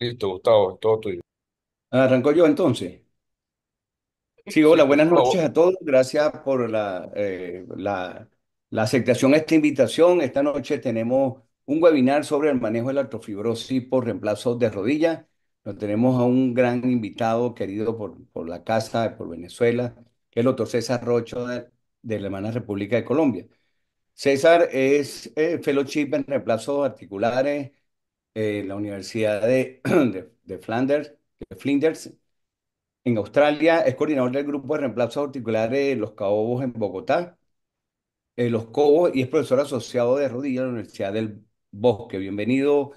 Listo, Gustavo, todo tuyo. Arranco yo entonces. Sí, Sí, hola, por buenas favor. noches a todos. Gracias por la aceptación a esta invitación. Esta noche tenemos un webinar sobre el manejo de la artrofibrosis por reemplazo de rodilla. Nos tenemos a un gran invitado querido por la casa, por Venezuela, que es el doctor César Rocho de la hermana República de Colombia. César es fellowship en reemplazos articulares en la Universidad de Flinders, en Australia. Es coordinador del grupo de reemplazos articulares Los Cabos en Bogotá, Los Cobos, y es profesor asociado de rodilla en la Universidad del Bosque. Bienvenido,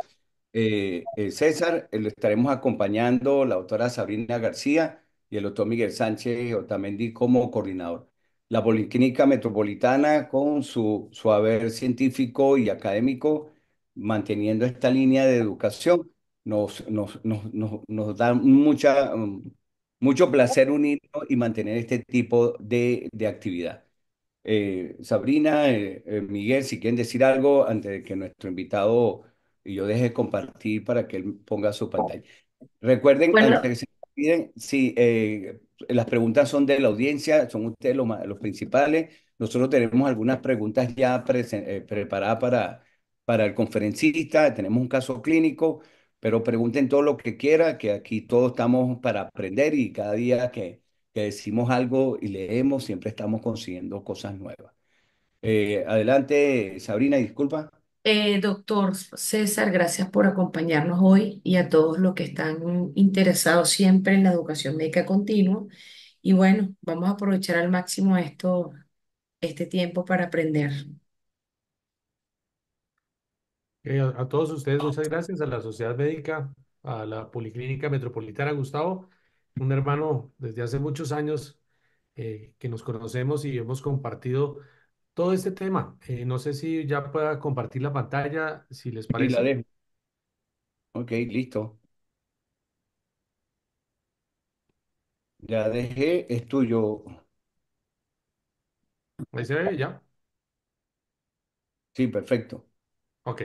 César. Le estaremos acompañando la doctora Sabrina García y el doctor Miguel Sánchez Otamendi como coordinador. La Policlínica Metropolitana, con su haber científico y académico, manteniendo esta línea de educación, nos da mucho placer unirnos y mantener este tipo de actividad. Sabrina, Miguel, si quieren decir algo antes de que nuestro invitado y yo deje de compartir para que él ponga su pantalla. Recuerden, antes de Bueno, que se olviden, si las preguntas son de la audiencia, son ustedes los principales. Nosotros tenemos algunas preguntas ya preparadas para el conferencista, tenemos un caso clínico, pero pregunten todo lo que quieran, que aquí todos estamos para aprender y cada día que decimos algo y leemos, siempre estamos consiguiendo cosas nuevas. Adelante, Sabrina, disculpa. doctor César, gracias por acompañarnos hoy y a todos los que están interesados siempre en la educación médica continua. Y bueno, vamos a aprovechar al máximo este tiempo para aprender. A todos ustedes, muchas gracias, a la Sociedad Médica, a la Policlínica Metropolitana, Gustavo, un hermano desde hace muchos años que nos conocemos y hemos compartido todo este tema. No sé si ya pueda compartir la pantalla, si les Sí, la parece. dejo. Ok, listo. Ya dejé, es tuyo. Ahí se ve ya. Sí, perfecto. Ok.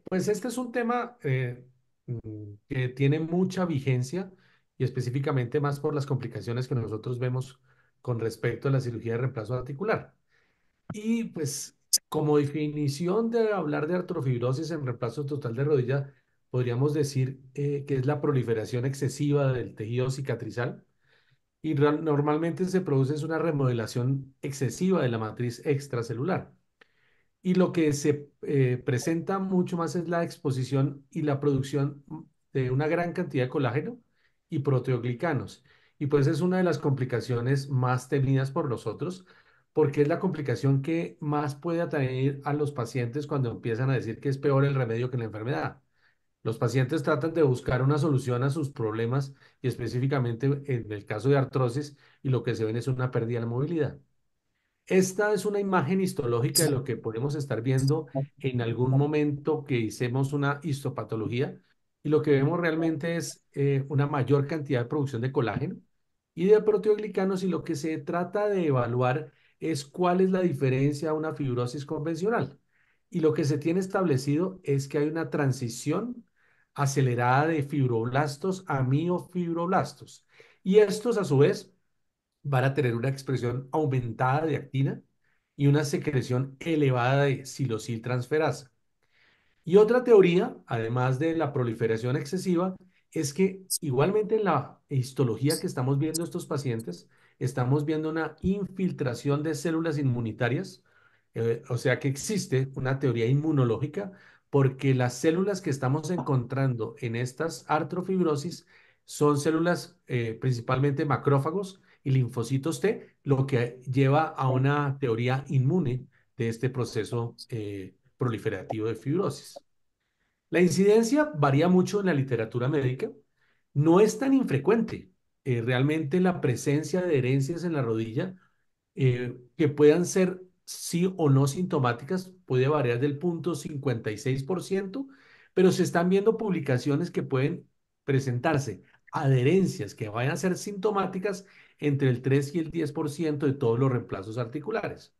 Pues este es un tema que tiene mucha vigencia y específicamente más por las complicaciones que nosotros vemos con respecto a la cirugía de reemplazo articular. Y pues como definición de hablar de artrofibrosis en reemplazo total de rodilla, podríamos decir que es la proliferación excesiva del tejido cicatrizal y normalmente se produce es una remodelación excesiva de la matriz extracelular. Y lo que se presenta mucho más es la exposición y la producción de una gran cantidad de colágeno y proteoglicanos. Y pues es una de las complicaciones más temidas por nosotros, porque es la complicación que más puede atraer a los pacientes cuando empiezan a decir que es peor el remedio que la enfermedad. Los pacientes tratan de buscar una solución a sus problemas y específicamente en el caso de artrosis, y lo que se ven es una pérdida de la movilidad. Esta es una imagen histológica de lo que podemos estar viendo en algún momento que hicimos una histopatología y lo que vemos realmente es una mayor cantidad de producción de colágeno y de proteoglicanos y lo que se trata de evaluar es cuál es la diferencia a una fibrosis convencional. Y lo que se tiene establecido es que hay una transición acelerada de fibroblastos a miofibroblastos. Y estos a su vez van a tener una expresión aumentada de actina y una secreción elevada de psilociltransferasa. Y otra teoría, además de la proliferación excesiva, es que igualmente en la histología que estamos viendo estos pacientes, estamos viendo una infiltración de células inmunitarias, o sea que existe una teoría inmunológica porque las células que estamos encontrando en estas artrofibrosis son células principalmente macrófagos y linfocitos T, lo que lleva a una teoría inmune de este proceso proliferativo de fibrosis. La incidencia varía mucho en la literatura médica, no es tan infrecuente. Realmente la presencia de herencias en la rodilla que puedan ser sí o no sintomáticas puede variar del 0,56%, pero se están viendo publicaciones que pueden presentarse adherencias que vayan a ser sintomáticas entre el 3 y el 10% de todos los reemplazos articulares.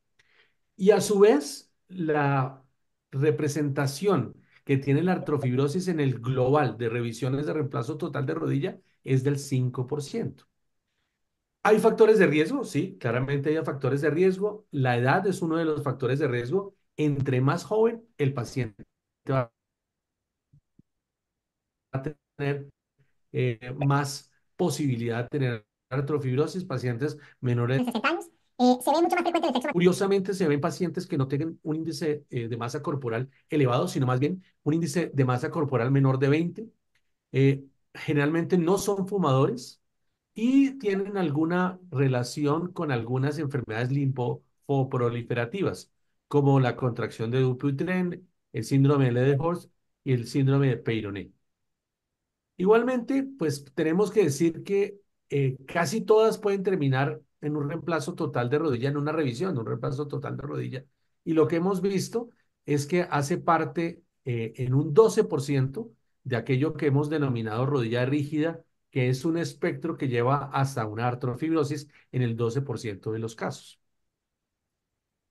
Y a su vez, la representación que tiene la artrofibrosis en el global de revisiones de reemplazo total de rodilla es del 5%. ¿Hay factores de riesgo? Sí, claramente hay factores de riesgo. La edad es uno de los factores de riesgo. Entre más joven el paciente va a tener más posibilidad de tener artrofibrosis, pacientes menores de 60 años. Se ve mucho más frecuente en el sexo. Curiosamente, se ven pacientes que no tengan un índice de masa corporal elevado, sino más bien un índice de masa corporal menor de 20. Generalmente no son fumadores y tienen alguna relación con algunas enfermedades linfoproliferativas, como la contracción de Dupuytren, el síndrome de Ledderhose y el síndrome de Peyronie. Igualmente, pues tenemos que decir que casi todas pueden terminar en un reemplazo total de rodilla, en una revisión, un reemplazo total de rodilla. Y lo que hemos visto es que hace parte en un 12% de aquello que hemos denominado rodilla rígida, que es un espectro que lleva hasta una artrofibrosis en el 12% de los casos.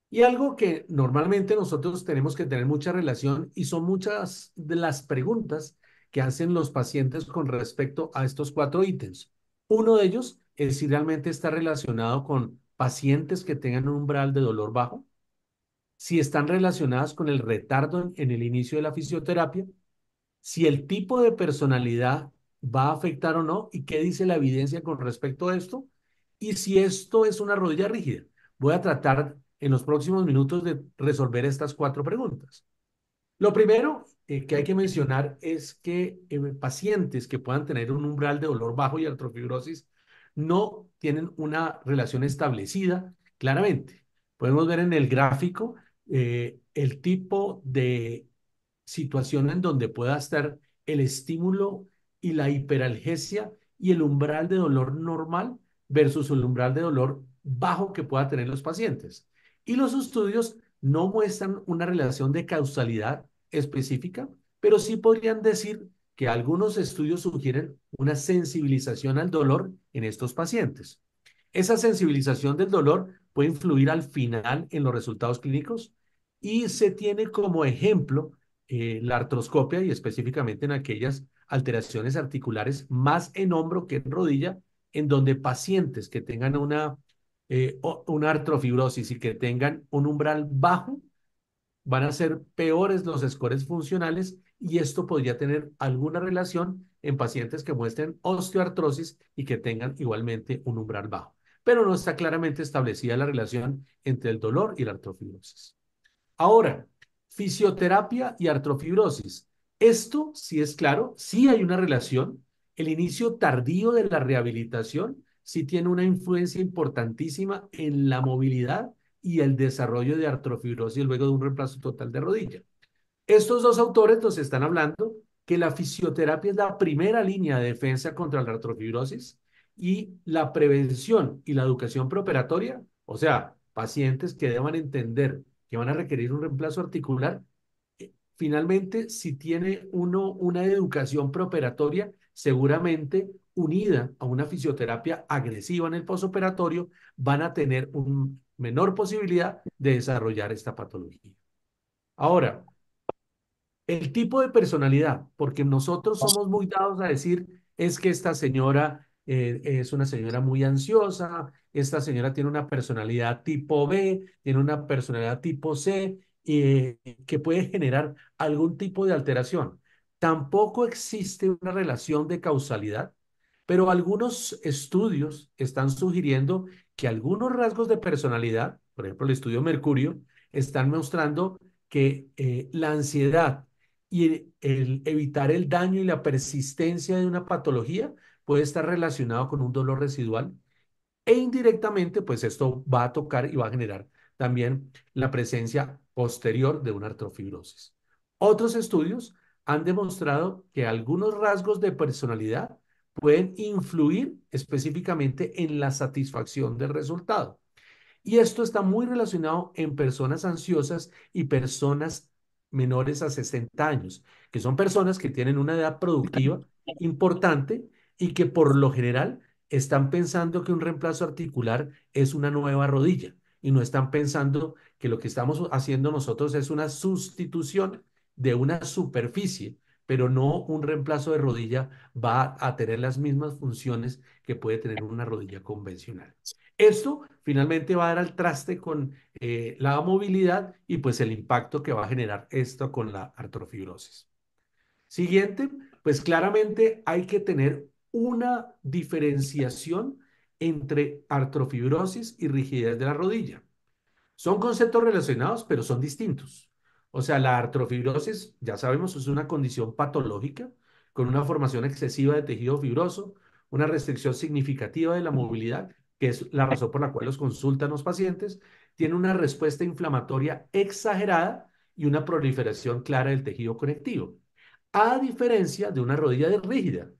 Y algo que normalmente nosotros tenemos que tener mucha relación y son muchas de las preguntas que hacen los pacientes con respecto a estos 4 ítems. Uno de ellos es si realmente está relacionado con pacientes que tengan un umbral de dolor bajo, si están relacionadas con el retardo en el inicio de la fisioterapia, si el tipo de personalidad va a afectar o no y qué dice la evidencia con respecto a esto y si esto es una rodilla rígida. Voy a tratar en los próximos minutos de resolver estas 4 preguntas. Lo primero que hay que mencionar es que pacientes que puedan tener un umbral de dolor bajo y artrofibrosis no tienen una relación establecida claramente. Podemos ver en el gráfico el tipo de situación en donde pueda estar el estímulo y la hiperalgesia y el umbral de dolor normal versus el umbral de dolor bajo que pueda tener los pacientes. Y los estudios no muestran una relación de causalidad específica, pero sí podrían decir que algunos estudios sugieren una sensibilización al dolor en estos pacientes. Esa sensibilización del dolor puede influir al final en los resultados clínicos y se tiene como ejemplo la artroscopia y específicamente en aquellas alteraciones articulares más en hombro que en rodilla, en donde pacientes que tengan una artrofibrosis y que tengan un umbral bajo van a ser peores los scores funcionales y esto podría tener alguna relación en pacientes que muestren osteoartrosis y que tengan igualmente un umbral bajo. Pero no está claramente establecida la relación entre el dolor y la artrofibrosis. Ahora, fisioterapia y artrofibrosis. Esto sí es claro, sí hay una relación. El inicio tardío de la rehabilitación sí tiene una influencia importantísima en la movilidad y el desarrollo de artrofibrosis luego de un reemplazo total de rodilla. Estos dos autores nos están hablando que la fisioterapia es la primera línea de defensa contra la artrofibrosis y la prevención y la educación preoperatoria, o sea, pacientes que deban entender que van a requerir un reemplazo articular. Finalmente, si tiene uno una educación preoperatoria, seguramente unida a una fisioterapia agresiva en el posoperatorio, van a tener una menor posibilidad de desarrollar esta patología. Ahora, el tipo de personalidad, porque nosotros somos muy dados a decir, es que esta señora es una señora muy ansiosa, esta señora tiene una personalidad tipo B, tiene una personalidad tipo C, que puede generar algún tipo de alteración. Tampoco existe una relación de causalidad, pero algunos estudios están sugiriendo que algunos rasgos de personalidad, por ejemplo, el estudio Mercurio, están mostrando que la ansiedad y el evitar el daño y la persistencia de una patología puede estar relacionado con un dolor residual e indirectamente, pues esto va a tocar y va a generar también la presencia posterior de una artrofibrosis. Otros estudios han demostrado que algunos rasgos de personalidad pueden influir específicamente en la satisfacción del resultado. Y esto está muy relacionado en personas ansiosas y personas menores a 60 años, que son personas que tienen una edad productiva importante y que por lo general están pensando que un reemplazo articular es una nueva rodilla y no están pensando que lo que estamos haciendo nosotros es una sustitución de una superficie, pero no un reemplazo de rodilla va a tener las mismas funciones que puede tener una rodilla convencional. Esto finalmente va a dar al traste con la movilidad y pues el impacto que va a generar esto con la artrofibrosis. Siguiente, pues claramente hay que tener una diferenciación entre artrofibrosis y rigidez de la rodilla. Son conceptos relacionados, pero son distintos. O sea, la artrofibrosis, ya sabemos, es una condición patológica con una formación excesiva de tejido fibroso, una restricción significativa de la movilidad, que es la razón por la cual los consultan los pacientes, tiene una respuesta inflamatoria exagerada y una proliferación clara del tejido conectivo. A diferencia de una rodilla rígida,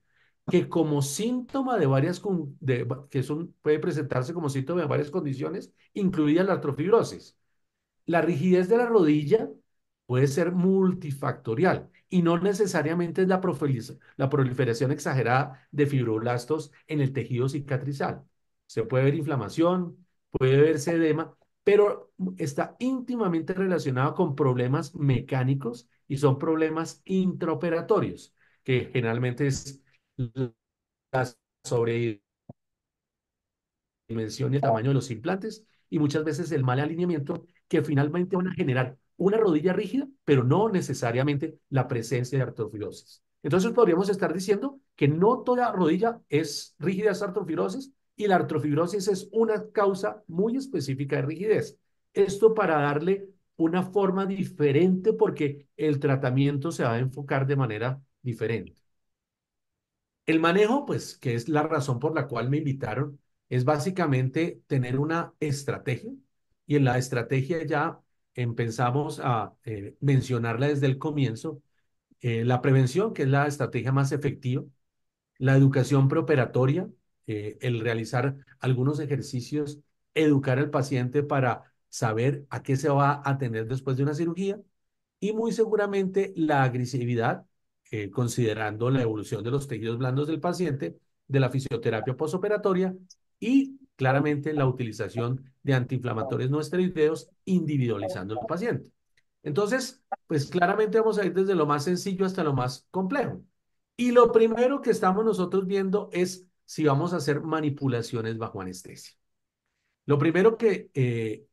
que como síntoma de puede presentarse como síntoma de varias condiciones, incluida la artrofibrosis. La rigidez de la rodilla puede ser multifactorial y no necesariamente es la proliferación exagerada de fibroblastos en el tejido cicatrizal. Se puede ver inflamación, puede verse edema, pero está íntimamente relacionado con problemas mecánicos y son problemas intraoperatorios, que generalmente es la sobre dimensión y el tamaño de los implantes y muchas veces el mal alineamiento que finalmente van a generar una rodilla rígida, pero no necesariamente la presencia de artrofibrosis. Entonces podríamos estar diciendo que no toda rodilla es rígida, es artrofibrosis, y la artrofibrosis es una causa muy específica de rigidez. Esto para darle una forma diferente porque el tratamiento se va a enfocar de manera diferente. El manejo, pues, que es la razón por la cual me invitaron, es básicamente tener una estrategia y en la estrategia ya empezamos a mencionarla desde el comienzo, la prevención, que es la estrategia más efectiva, la educación preoperatoria, el realizar algunos ejercicios, educar al paciente para saber a qué se va a atender después de una cirugía y muy seguramente la agresividad, considerando la evolución de los tejidos blandos del paciente, de la fisioterapia posoperatoria y claramente la utilización de antiinflamatorios no esteroideos individualizando al paciente. Entonces, pues claramente vamos a ir desde lo más sencillo hasta lo más complejo. Y lo primero que estamos nosotros viendo es si vamos a hacer manipulaciones bajo anestesia. Lo primero que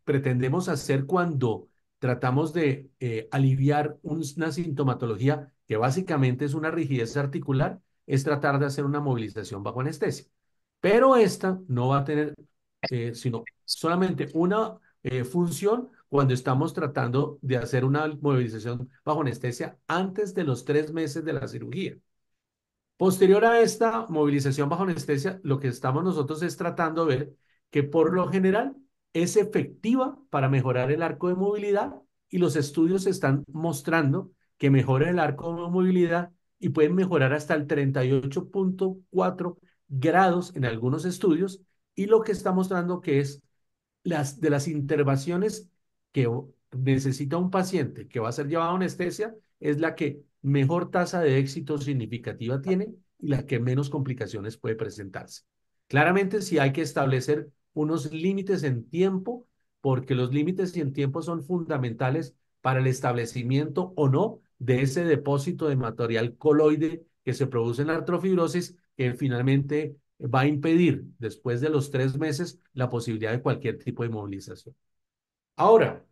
pretendemos hacer cuando tratamos de aliviar una sintomatología que básicamente es una rigidez articular es tratar de hacer una movilización bajo anestesia. Pero esta no va a tener sino solamente una función cuando estamos tratando de hacer una movilización bajo anestesia antes de los 3 meses de la cirugía. Posterior a esta movilización bajo anestesia, lo que estamos nosotros es tratando de ver que por lo general es efectiva para mejorar el arco de movilidad y los estudios están mostrando que mejora el arco de movilidad y pueden mejorar hasta el 38,4 grados en algunos estudios y lo que está mostrando que es de las intervenciones que necesita un paciente que va a ser llevado a anestesia es la que mejor tasa de éxito significativa tiene y la que menos complicaciones puede presentarse. Claramente sí hay que establecer unos límites en tiempo, porque los límites en tiempo son fundamentales para el establecimiento o no de ese depósito de material coloide que se produce en la artrofibrosis, que finalmente va a impedir después de los 3 meses la posibilidad de cualquier tipo de movilización. Ahora,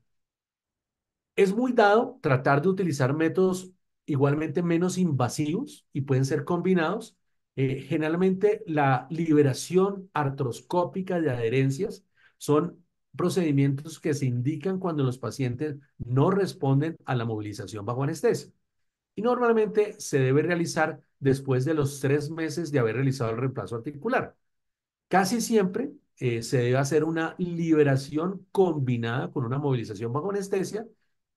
es muy dado tratar de utilizar métodos igualmente menos invasivos y pueden ser combinados. Generalmente la liberación artroscópica de adherencias son procedimientos que se indican cuando los pacientes no responden a la movilización bajo anestesia. Y normalmente se debe realizar después de los 3 meses de haber realizado el reemplazo articular. Casi siempre se debe hacer una liberación combinada con una movilización bajo anestesia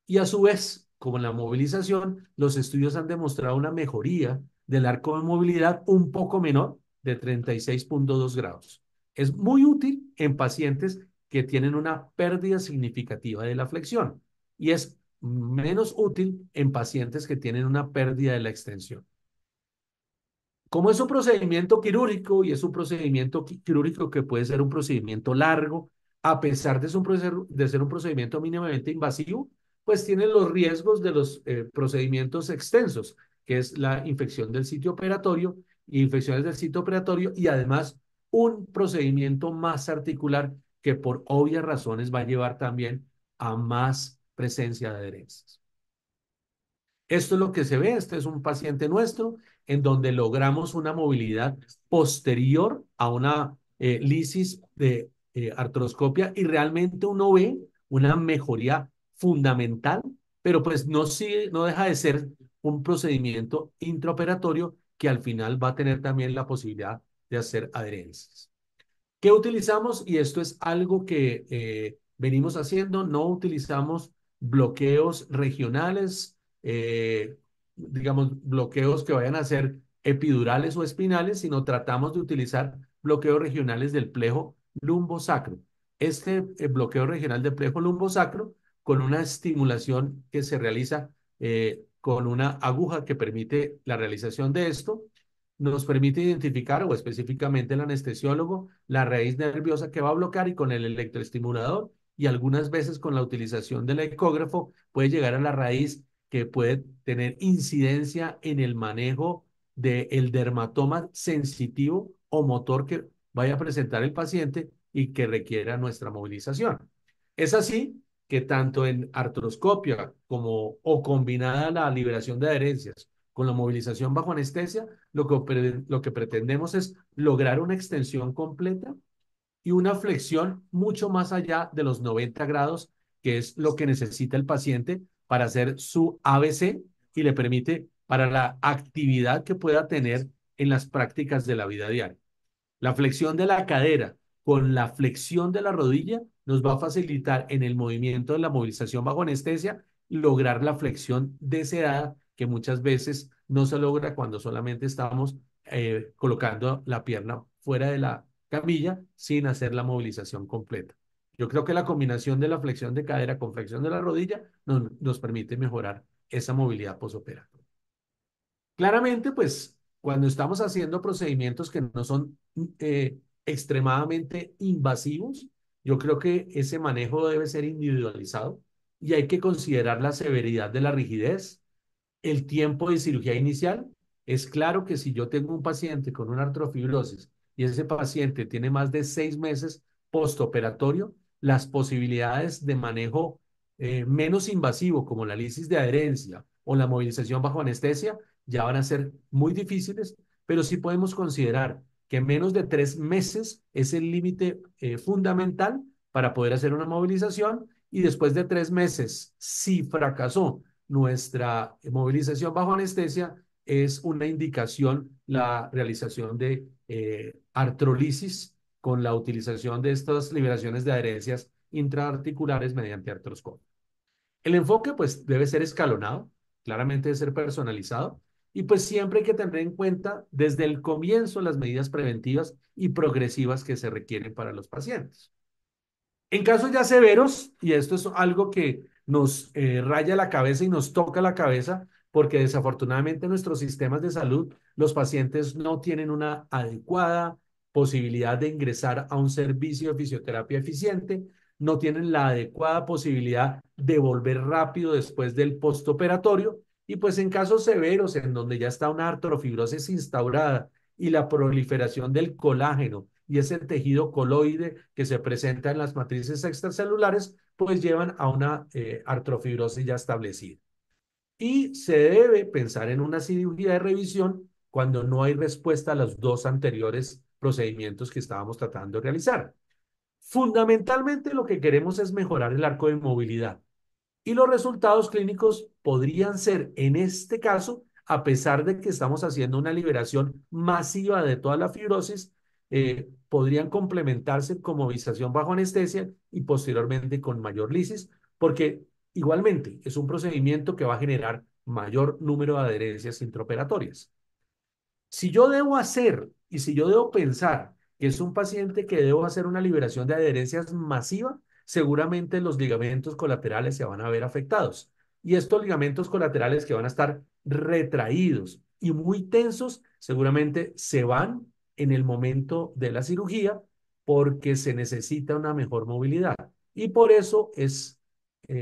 y a su vez, como en la movilización, los estudios han demostrado una mejoría del arco de movilidad un poco menor de 36,2 grados. Es muy útil en pacientes que tienen una pérdida significativa de la flexión y es menos útil en pacientes que tienen una pérdida de la extensión. Como es un procedimiento quirúrgico y es un procedimiento quirúrgico que puede ser un procedimiento largo, a pesar de ser un procedimiento mínimamente invasivo, pues tiene los riesgos de los procedimientos extensos, que es la infección del sitio operatorio, infecciones del sitio operatorio y además un procedimiento más articular que por obvias razones va a llevar también a más presencia de adherencias. Esto es lo que se ve, este es un paciente nuestro en donde logramos una movilidad posterior a una lisis de artroscopia y realmente uno ve una mejoría fundamental, pero pues no, sigue, no deja de ser un procedimiento intraoperatorio que al final va a tener también la posibilidad de hacer adherencias. ¿Qué utilizamos? Y esto es algo que venimos haciendo, no utilizamos bloqueos regionales, digamos, bloqueos que vayan a ser epidurales o espinales, sino tratamos de utilizar bloqueos regionales del plejo lumbosacro. Este bloqueo regional del plejo lumbosacro, con una estimulación que se realiza con una aguja que permite la realización de esto, nos permite identificar, o específicamente el anestesiólogo, la raíz nerviosa que va a bloquear y con el electroestimulador y algunas veces con la utilización del ecógrafo puede llegar a la raíz que puede tener incidencia en el manejo del dermatoma sensitivo o motor que vaya a presentar el paciente y que requiera nuestra movilización. Es así que tanto en artroscopia como o combinada la liberación de adherencias con la movilización bajo anestesia, lo que pretendemos es lograr una extensión completa y una flexión mucho más allá de los 90 grados, que es lo que necesita el paciente para hacer su ABC y le permite para la actividad que pueda tener en las prácticas de la vida diaria. La flexión de la cadera con la flexión de la rodilla nos va a facilitar en el movimiento de la movilización bajo anestesia lograr la flexión deseada que muchas veces no se logra cuando solamente estamos colocando la pierna fuera de la camilla sin hacer la movilización completa. Yo creo que la combinación de la flexión de cadera con flexión de la rodilla nos permite mejorar esa movilidad posoperatoria. Claramente, pues cuando estamos haciendo procedimientos que no son extremadamente invasivos, yo creo que ese manejo debe ser individualizado y hay que considerar la severidad de la rigidez, el tiempo de cirugía inicial. Es claro que si yo tengo un paciente con una artrofibrosis y ese paciente tiene más de 6 meses postoperatorio, las posibilidades de manejo menos invasivo, como la lisis de adherencia o la movilización bajo anestesia, ya van a ser muy difíciles, pero sí podemos considerar que menos de 3 meses es el límite fundamental para poder hacer una movilización y después de 3 meses, si fracasó nuestra movilización bajo anestesia, es una indicación la realización de artrolisis con la utilización de estas liberaciones de adherencias intraarticulares mediante artroscopio. El enfoque pues debe ser escalonado, claramente debe ser personalizado y pues siempre hay que tener en cuenta desde el comienzo las medidas preventivas y progresivas que se requieren para los pacientes. En casos ya severos, y esto es algo que nos raya la cabeza y nos toca la cabeza, porque desafortunadamente en nuestros sistemas de salud los pacientes no tienen una adecuada posibilidad de ingresar a un servicio de fisioterapia eficiente, no tienen la adecuada posibilidad de volver rápido después del postoperatorio, y pues en casos severos en donde ya está una artrofibrosis instaurada y la proliferación del colágeno y ese tejido coloide que se presenta en las matrices extracelulares, pues llevan a una artrofibrosis ya establecida. Y se debe pensar en una cirugía de revisión cuando no hay respuesta a los dos anteriores procedimientos que estábamos tratando de realizar. Fundamentalmente lo que queremos es mejorar el arco de movilidad. Y los resultados clínicos podrían ser, en este caso, a pesar de que estamos haciendo una liberación masiva de toda la fibrosis, podrían complementarse con movilización bajo anestesia y posteriormente con mayor lisis, porque igualmente es un procedimiento que va a generar mayor número de adherencias intraoperatorias. Si yo debo hacer y si yo debo pensar que es un paciente que debo hacer una liberación de adherencias masiva, seguramente los ligamentos colaterales se van a ver afectados. Y estos ligamentos colaterales que van a estar retraídos y muy tensos, seguramente se van en el momento de la cirugía porque se necesita una mejor movilidad. Y por eso es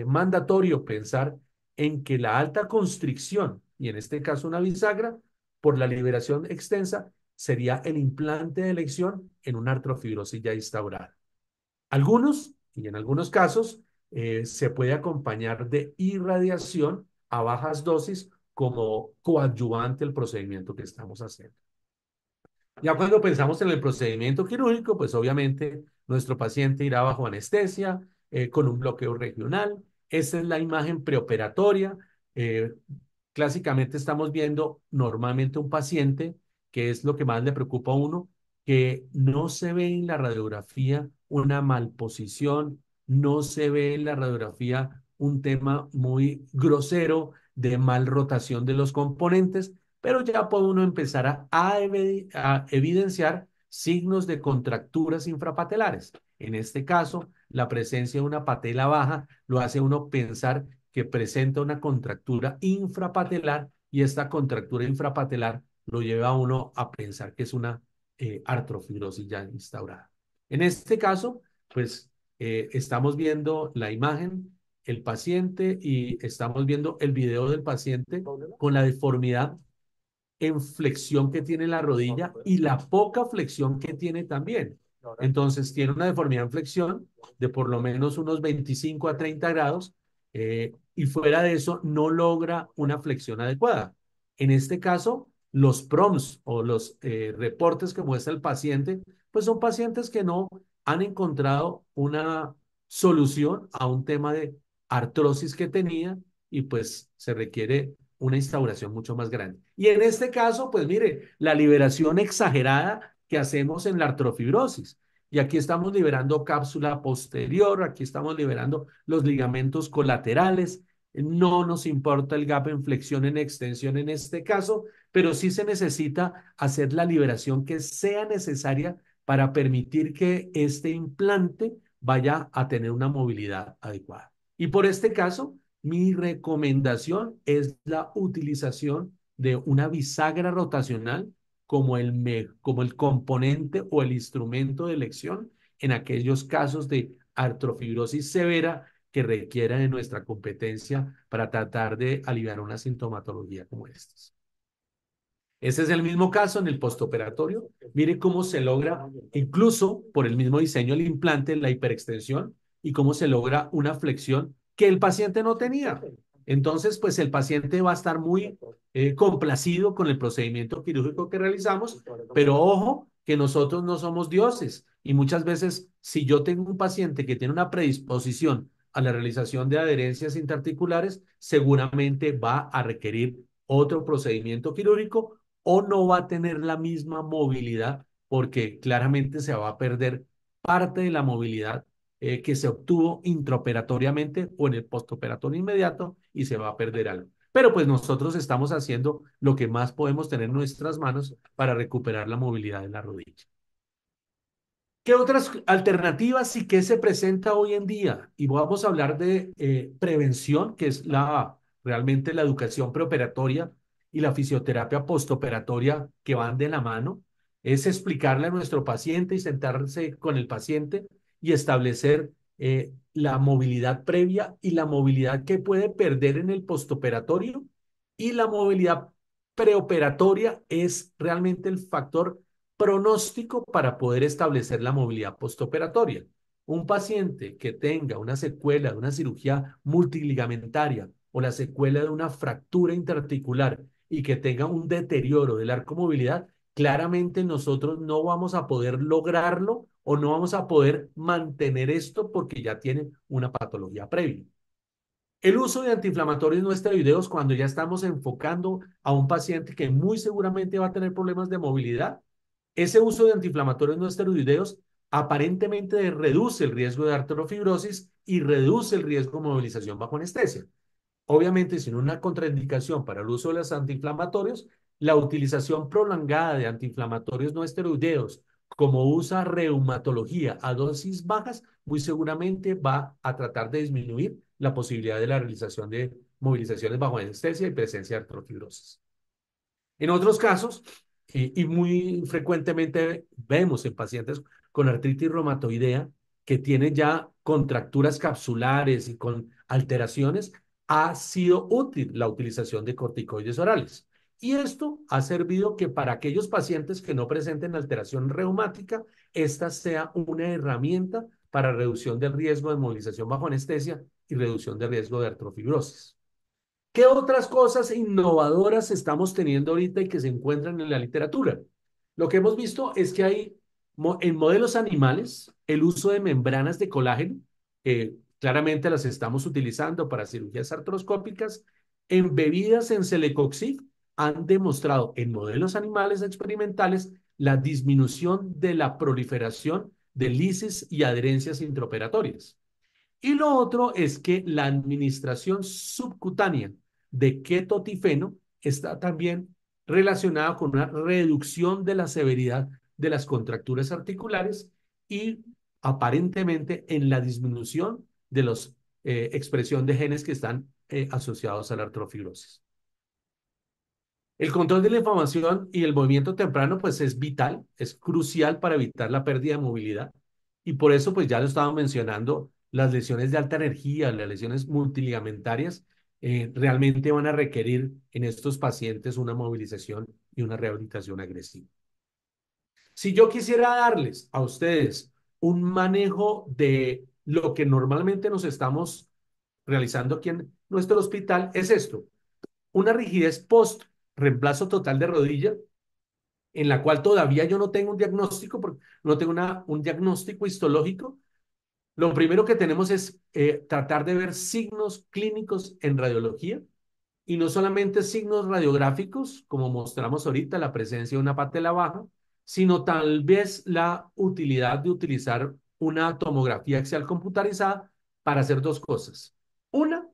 mandatorio pensar en que la alta constricción, y en este caso una bisagra, por la liberación extensa, sería el implante de elección en una artrofibrosis ya instaurada. Algunos, y en algunos casos, se puede acompañar de irradiación a bajas dosis como coadyuvante al procedimiento que estamos haciendo. Ya cuando pensamos en el procedimiento quirúrgico, pues obviamente nuestro paciente irá bajo anestesia, con un bloqueo regional. Esa es la imagen preoperatoria. Eh, Clásicamente estamos viendo normalmente un paciente, que es lo que más le preocupa a uno, que no se ve en la radiografía una malposición, no se ve en la radiografía un tema muy grosero de mal rotación de los componentes, pero ya puede uno empezar a evidenciar signos de contracturas infrapatelares. En este caso, la presencia de una patela baja lo hace uno pensar que presenta una contractura infrapatelar, y esta contractura infrapatelar lo lleva a uno a pensar que es una artrofibrosis ya instaurada. En este caso, pues estamos viendo la imagen, el paciente, y estamos viendo el video del paciente con la deformidad en flexión que tiene la rodilla y la poca flexión que tiene también. Entonces, tiene una deformidad en flexión de por lo menos unos 25 a 30 grados, y fuera de eso no logra una flexión adecuada. En este caso, los PROMs o los reportes que muestra el paciente, pues son pacientes que no han encontrado una solución a un tema de artrosis que tenía, y pues se requiere una instauración mucho más grande. Y en este caso, pues mire, la liberación exagerada que hacemos en la artrofibrosis. Y aquí estamos liberando cápsula posterior, aquí estamos liberando los ligamentos colaterales. No nos importa el gap en flexión en extensión en este caso, pero sí se necesita hacer la liberación que sea necesaria para permitir que este implante vaya a tener una movilidad adecuada. Y por este caso, mi recomendación es la utilización de una bisagra rotacional como el componente o el instrumento de elección en aquellos casos de artrofibrosis severa que requiera de nuestra competencia para tratar de aliviar una sintomatología como esta. Ese es el mismo caso en el postoperatorio. Mire cómo se logra, incluso por el mismo diseño del implante, la hiperextensión, y cómo se logra una flexión que el paciente no tenía. Entonces, pues el paciente va a estar muy complacido con el procedimiento quirúrgico que realizamos, pero ojo que nosotros no somos dioses, y muchas veces si yo tengo un paciente que tiene una predisposición a la realización de adherencias interarticulares, seguramente va a requerir otro procedimiento quirúrgico, o no va a tener la misma movilidad, porque claramente se va a perder parte de la movilidad que se obtuvo intraoperatoriamente o en el postoperatorio inmediato, y se va a perder algo. Pero pues nosotros estamos haciendo lo que más podemos tener en nuestras manos para recuperar la movilidad de la rodilla. ¿Qué otras alternativas y qué se presenta hoy en día? Y vamos a hablar de prevención, que es realmente la educación preoperatoria y la fisioterapia postoperatoria, que van de la mano. Es explicarle a nuestro paciente y sentarse con el paciente y establecer la movilidad previa y la movilidad que puede perder en el postoperatorio. Y la movilidad preoperatoria es realmente el factor pronóstico para poder establecer la movilidad postoperatoria. Un paciente que tenga una secuela de una cirugía multiligamentaria o la secuela de una fractura interarticular y que tenga un deterioro de la arcomovilidad, claramente nosotros no vamos a poder lograrlo o no vamos a poder mantener esto porque ya tiene una patología previa. El uso de antiinflamatorios no esteroideos cuando ya estamos enfocando a un paciente que muy seguramente va a tener problemas de movilidad. Ese uso de antiinflamatorios no esteroideos aparentemente reduce el riesgo de artrofibrosis y reduce el riesgo de movilización bajo anestesia. Obviamente, sin una contraindicación para el uso de los antiinflamatorios, la utilización prolongada de antiinflamatorios no esteroideos, como usa reumatología a dosis bajas, muy seguramente va a tratar de disminuir la posibilidad de la realización de movilizaciones bajo anestesia y presencia de artrofibrosis. En otros casos, y muy frecuentemente vemos en pacientes con artritis reumatoidea, que tiene ya contracturas capsulares y con alteraciones, ha sido útil la utilización de corticoides orales. Y esto ha servido que para aquellos pacientes que no presenten alteración reumática, esta sea una herramienta para reducción del riesgo de movilización bajo anestesia y reducción del riesgo de artrofibrosis. ¿Qué otras cosas innovadoras estamos teniendo ahorita y que se encuentran en la literatura? Lo que hemos visto es que hay en modelos animales el uso de membranas de colágeno, claramente las estamos utilizando para cirugías artroscópicas, embebidas en celecoxib, han demostrado en modelos animales experimentales la disminución de la proliferación de lisis y adherencias intraoperatorias. Y lo otro es que la administración subcutánea de ketotifeno está también relacionada con una reducción de la severidad de las contracturas articulares y aparentemente en la disminución de la expresión de genes que están asociados a la artrofibrosis. El control de la inflamación y el movimiento temprano pues es vital, es crucial para evitar la pérdida de movilidad y por eso pues ya lo estaba mencionando, las lesiones de alta energía, las lesiones multiligamentarias realmente van a requerir en estos pacientes una movilización y una rehabilitación agresiva. Si yo quisiera darles a ustedes un manejo de lo que normalmente nos estamos realizando aquí en nuestro hospital, es esto, una rigidez post reemplazo total de rodilla, en la cual todavía yo no tengo un diagnóstico, porque no tengo un diagnóstico histológico. Lo primero que tenemos es tratar de ver signos clínicos en radiología y no solamente signos radiográficos, como mostramos ahorita, la presencia de una patela baja, sino tal vez la utilidad de utilizar una tomografía axial computarizada para hacer dos cosas. Una,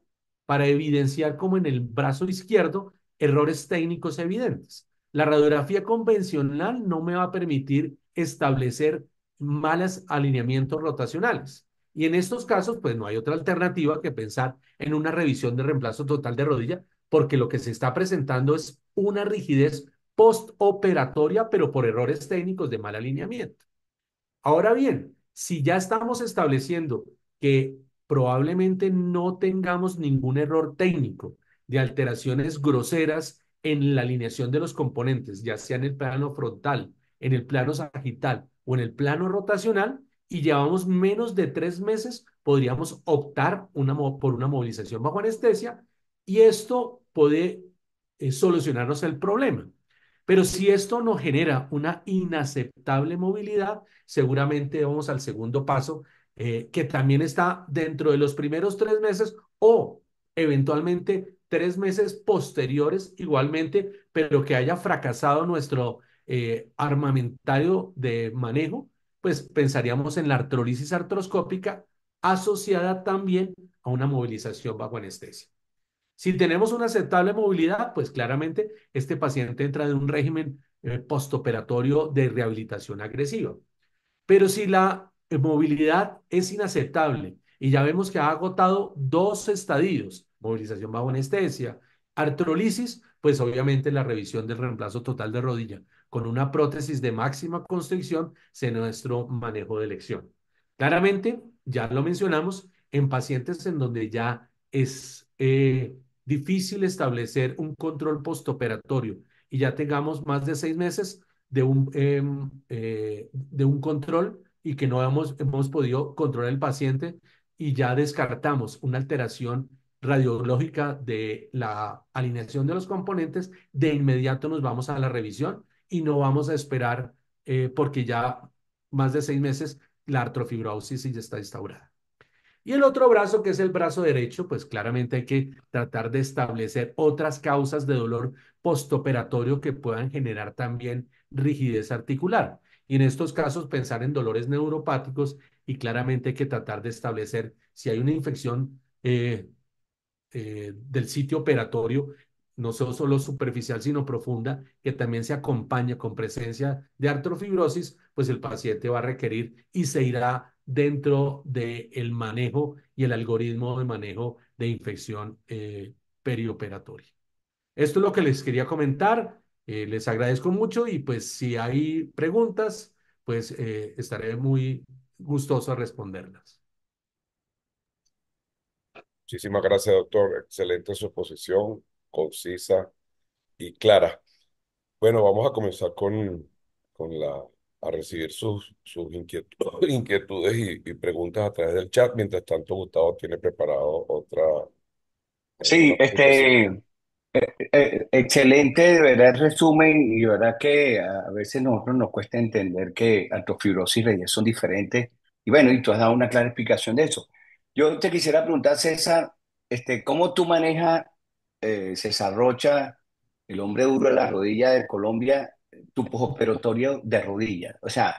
para evidenciar como en el brazo izquierdo errores técnicos evidentes. La radiografía convencional no me va a permitir establecer malos alineamientos rotacionales. Y en estos casos, pues no hay otra alternativa que pensar en una revisión de reemplazo total de rodilla, porque lo que se está presentando es una rigidez postoperatoria, pero por errores técnicos de mal alineamiento. Ahora bien, si ya estamos estableciendo que probablemente no tengamos ningún error técnico de alteraciones groseras en la alineación de los componentes, ya sea en el plano frontal, en el plano sagital o en el plano rotacional, y llevamos menos de 3 meses, podríamos optar por una movilización bajo anestesia y esto puede solucionarnos el problema. Pero si esto nos genera una inaceptable movilidad, seguramente vamos al segundo paso, que también está dentro de los primeros 3 meses o eventualmente 3 meses posteriores igualmente, pero que haya fracasado nuestro armamentario de manejo, pues pensaríamos en la artrolisis artroscópica asociada también a una movilización bajo anestesia. Si tenemos una aceptable movilidad, pues claramente este paciente entra en un régimen postoperatorio de rehabilitación agresiva. Pero si la movilidad es inaceptable y ya vemos que ha agotado dos estadios, movilización bajo anestesia, artrolisis, pues obviamente la revisión del reemplazo total de rodilla con una prótesis de máxima constricción es nuestro manejo de elección. Claramente, ya lo mencionamos, en pacientes en donde ya es difícil establecer un control postoperatorio y ya tengamos más de 6 meses, de un control y que no hemos podido controlar el paciente y ya descartamos una alteración radiológica de la alineación de los componentes, de inmediato nos vamos a la revisión y no vamos a esperar porque ya más de 6 meses la artrofibrosis ya está instaurada. Y el otro brazo, que es el brazo derecho, pues claramente hay que tratar de establecer otras causas de dolor postoperatorio que puedan generar también rigidez articular. Y en estos casos pensar en dolores neuropáticos y claramente hay que tratar de establecer si hay una infección del sitio operatorio, no solo superficial, sino profunda, que también se acompaña con presencia de artrofibrosis, pues el paciente va a requerir y se irá dentro del manejo y el algoritmo de manejo de infección perioperatoria. Esto es lo que les quería comentar. Les agradezco mucho y pues si hay preguntas, pues estaré muy gustoso de responderlas. Muchísimas gracias, doctor. Excelente su exposición, concisa y clara. Bueno, vamos a comenzar a recibir sus inquietudes y preguntas a través del chat. Mientras tanto, Gustavo tiene preparado una Sí, presentación. excelente, de verdad el resumen y de verdad que a veces nosotros nos cuesta entender que artrofibrosis y reyes son diferentes y bueno, y tú has dado una clara explicación de eso. Yo te quisiera preguntar, César, ¿cómo tú manejas, César Rocha, el hombre duro de la rodilla de Colombia, tu postoperatorio de rodilla? O sea,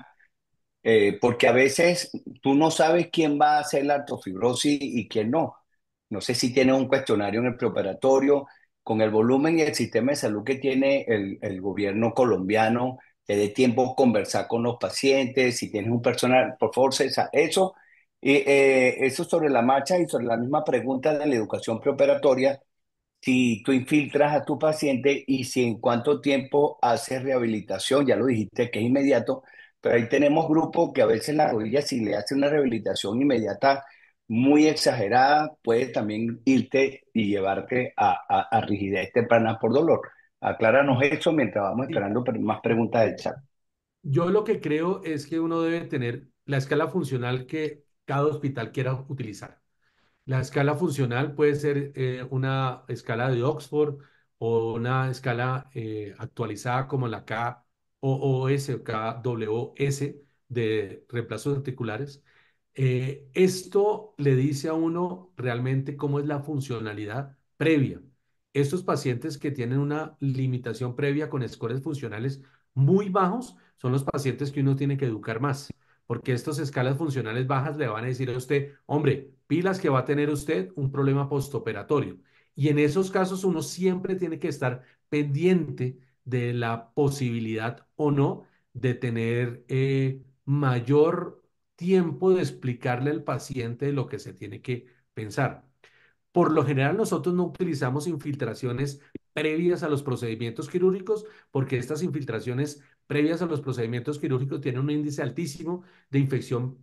porque a veces tú no sabes quién va a hacer la artrofibrosis y quién no. No sé si tienes un cuestionario en el preoperatorio con el volumen y el sistema de salud que tiene el gobierno colombiano, te dé tiempo a conversar con los pacientes, si tienes un personal, por favor, César, eso, eso sobre la marcha y sobre la misma pregunta de la educación preoperatoria, si tú infiltras a tu paciente y si en cuánto tiempo haces rehabilitación, ya lo dijiste que es inmediato, pero ahí tenemos grupos que a veces la rodilla, si le hace una rehabilitación inmediata muy exagerada, puede también irte y llevarte a rigidez temprana por dolor. Acláranos eso mientras vamos Sí. esperando más preguntas del chat. Yo lo que creo es que uno debe tener la escala funcional que cada hospital quiera utilizar. La escala funcional puede ser una escala de Oxford o una escala actualizada como la KOOS o KWS de reemplazos articulares. Esto le dice a uno realmente cómo es la funcionalidad previa. Estos pacientes que tienen una limitación previa con scores funcionales muy bajos son los pacientes que uno tiene que educar más, porque estas escalas funcionales bajas le van a decir a usted, hombre, pilas que va a tener usted un problema postoperatorio. Y en esos casos uno siempre tiene que estar pendiente de la posibilidad o no de tener mayor tiempo de explicarle al paciente lo que se tiene que pensar. Por lo general, nosotros no utilizamos infiltraciones previas a los procedimientos quirúrgicos porque estas infiltraciones previas a los procedimientos quirúrgicos tienen un índice altísimo de infección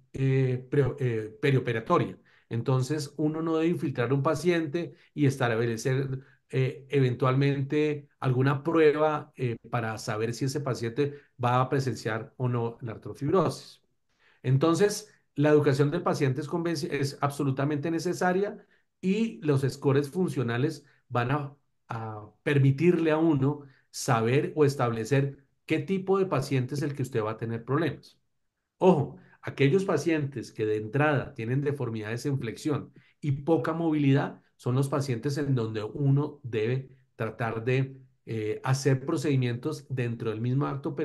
perioperatoria. Entonces, uno no debe infiltrar a un paciente y establecer eventualmente alguna prueba para saber si ese paciente va a presenciar o no la artrofibrosis. Entonces, la educación del paciente es absolutamente necesaria y los scores funcionales van a permitirle a uno saber o establecer qué tipo de paciente es el que usted va a tener problemas. Ojo, aquellos pacientes que de entrada tienen deformidades en flexión y poca movilidad son los pacientes en donde uno debe tratar de hacer procedimientos dentro del mismo acto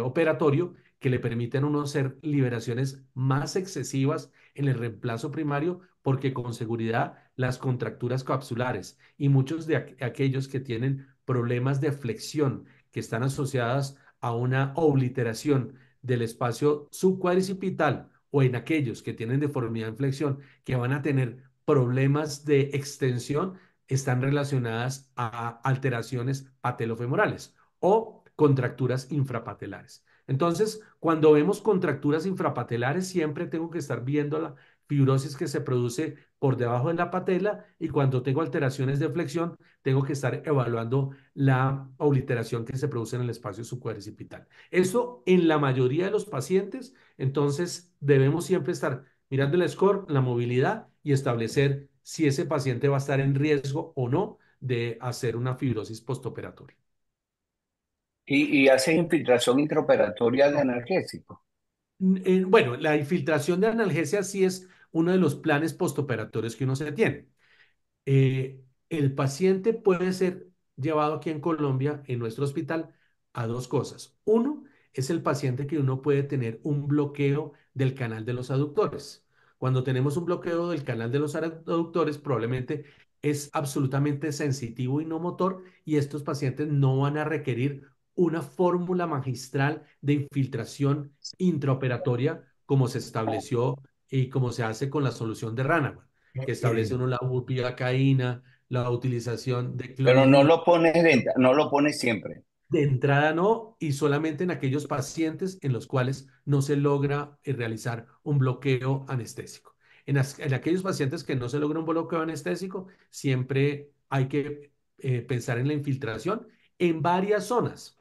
operatorio que le permiten a uno hacer liberaciones más excesivas en el reemplazo primario, porque con seguridad las contracturas capsulares y muchos de aquellos que tienen problemas de flexión que están asociadas a una obliteración del espacio subcuadricipital o en aquellos que tienen deformidad en flexión que van a tener problemas de extensión están relacionadas a alteraciones patelofemorales o contracturas infrapatelares. Entonces, cuando vemos contracturas infrapatelares, siempre tengo que estar viendo la fibrosis que se produce por debajo de la patela y cuando tengo alteraciones de flexión, tengo que estar evaluando la obliteración que se produce en el espacio subcuadricipital. Eso en la mayoría de los pacientes, entonces debemos siempre estar mirando el score, la movilidad y establecer si ese paciente va a estar en riesgo o no de hacer una fibrosis postoperatoria. Y haces infiltración intraoperatoria de analgésicos. Bueno, la infiltración de analgesia sí es uno de los planes postoperatorios que uno se tiene. El paciente puede ser llevado aquí en Colombia, en nuestro hospital, a dos cosas. Uno es el paciente que uno puede tener un bloqueo del canal de los aductores. Cuando tenemos un bloqueo del canal de los aductores, probablemente es absolutamente sensitivo y no motor, y estos pacientes no van a requerir una fórmula magistral de infiltración intraoperatoria como se estableció y como se hace con la solución de Ranagua que establece uno la bupivacaína, la utilización de Pero no clonidina. lo pones no lo pones siempre. De entrada no, y solamente en aquellos pacientes en los cuales no se logra realizar un bloqueo anestésico. En aquellos pacientes que no se logra un bloqueo anestésico, siempre hay que pensar en la infiltración en varias zonas.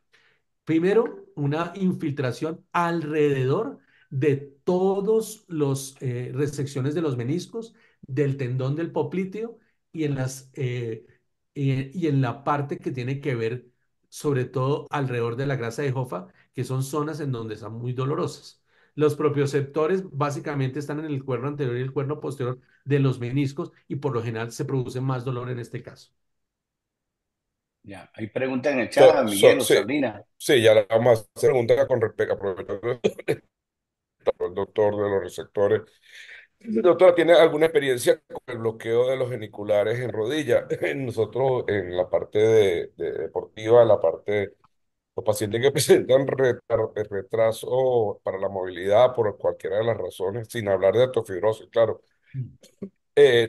Primero, una infiltración alrededor de todos los resecciones de los meniscos, del tendón del popliteo y y en la parte que tiene que ver sobre todo alrededor de la grasa de Hoffa, que son zonas en donde están muy dolorosas. Los propioceptores básicamente están en el cuerno anterior y el cuerno posterior de los meniscos y por lo general se produce más dolor en este caso. Ya, hay preguntas en el chat, Miguel o Sí, Sabrina. sí, ya le vamos a hacer preguntas con respecto, aprovechando el doctor de los receptores. Doctora, ¿tiene alguna experiencia con el bloqueo de los geniculares en rodilla? Nosotros en la parte de deportiva, en la parte, los pacientes que presentan retraso para la movilidad por cualquiera de las razones, sin hablar de artrofibrosis, claro,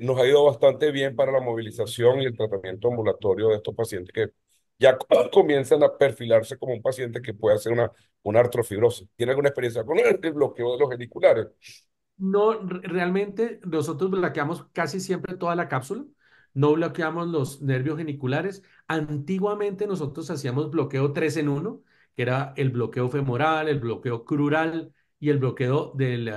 nos ha ido bastante bien para la movilización y el tratamiento ambulatorio de estos pacientes que ya comienzan a perfilarse como un paciente que puede hacer una artrofibrosis. ¿Tiene alguna experiencia con el bloqueo de los geniculares? No, realmente nosotros bloqueamos casi siempre toda la cápsula, no bloqueamos los nervios geniculares. Antiguamente nosotros hacíamos bloqueo 3 en uno, que era el bloqueo femoral, el bloqueo crural y el bloqueo del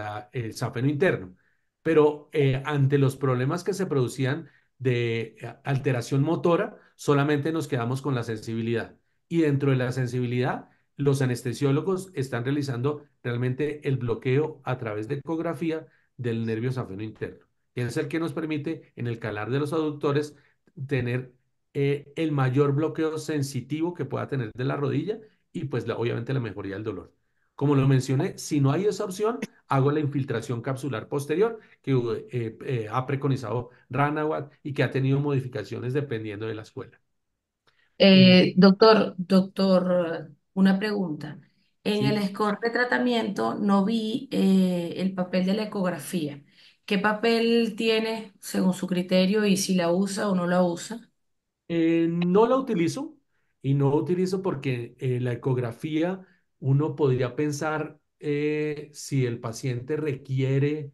safeno interno. Pero ante los problemas que se producían de alteración motora, solamente nos quedamos con la sensibilidad. Y dentro de la sensibilidad, los anestesiólogos están realizando realmente el bloqueo a través de ecografía del nervio safeno interno, que es el que nos permite en el calar de los aductores tener el mayor bloqueo sensitivo que pueda tener de la rodilla y pues obviamente la mejoría del dolor. Como lo mencioné, si no hay esa opción, hago la infiltración capsular posterior que ha preconizado Ranawat y que ha tenido modificaciones dependiendo de la escuela. Doctor, una pregunta. En el Sí. score de tratamiento no vi el papel de la ecografía. ¿Qué papel tiene según su criterio y si la usa o no la usa? No la utilizo y no utilizo porque la ecografía uno podría pensar si el paciente requiere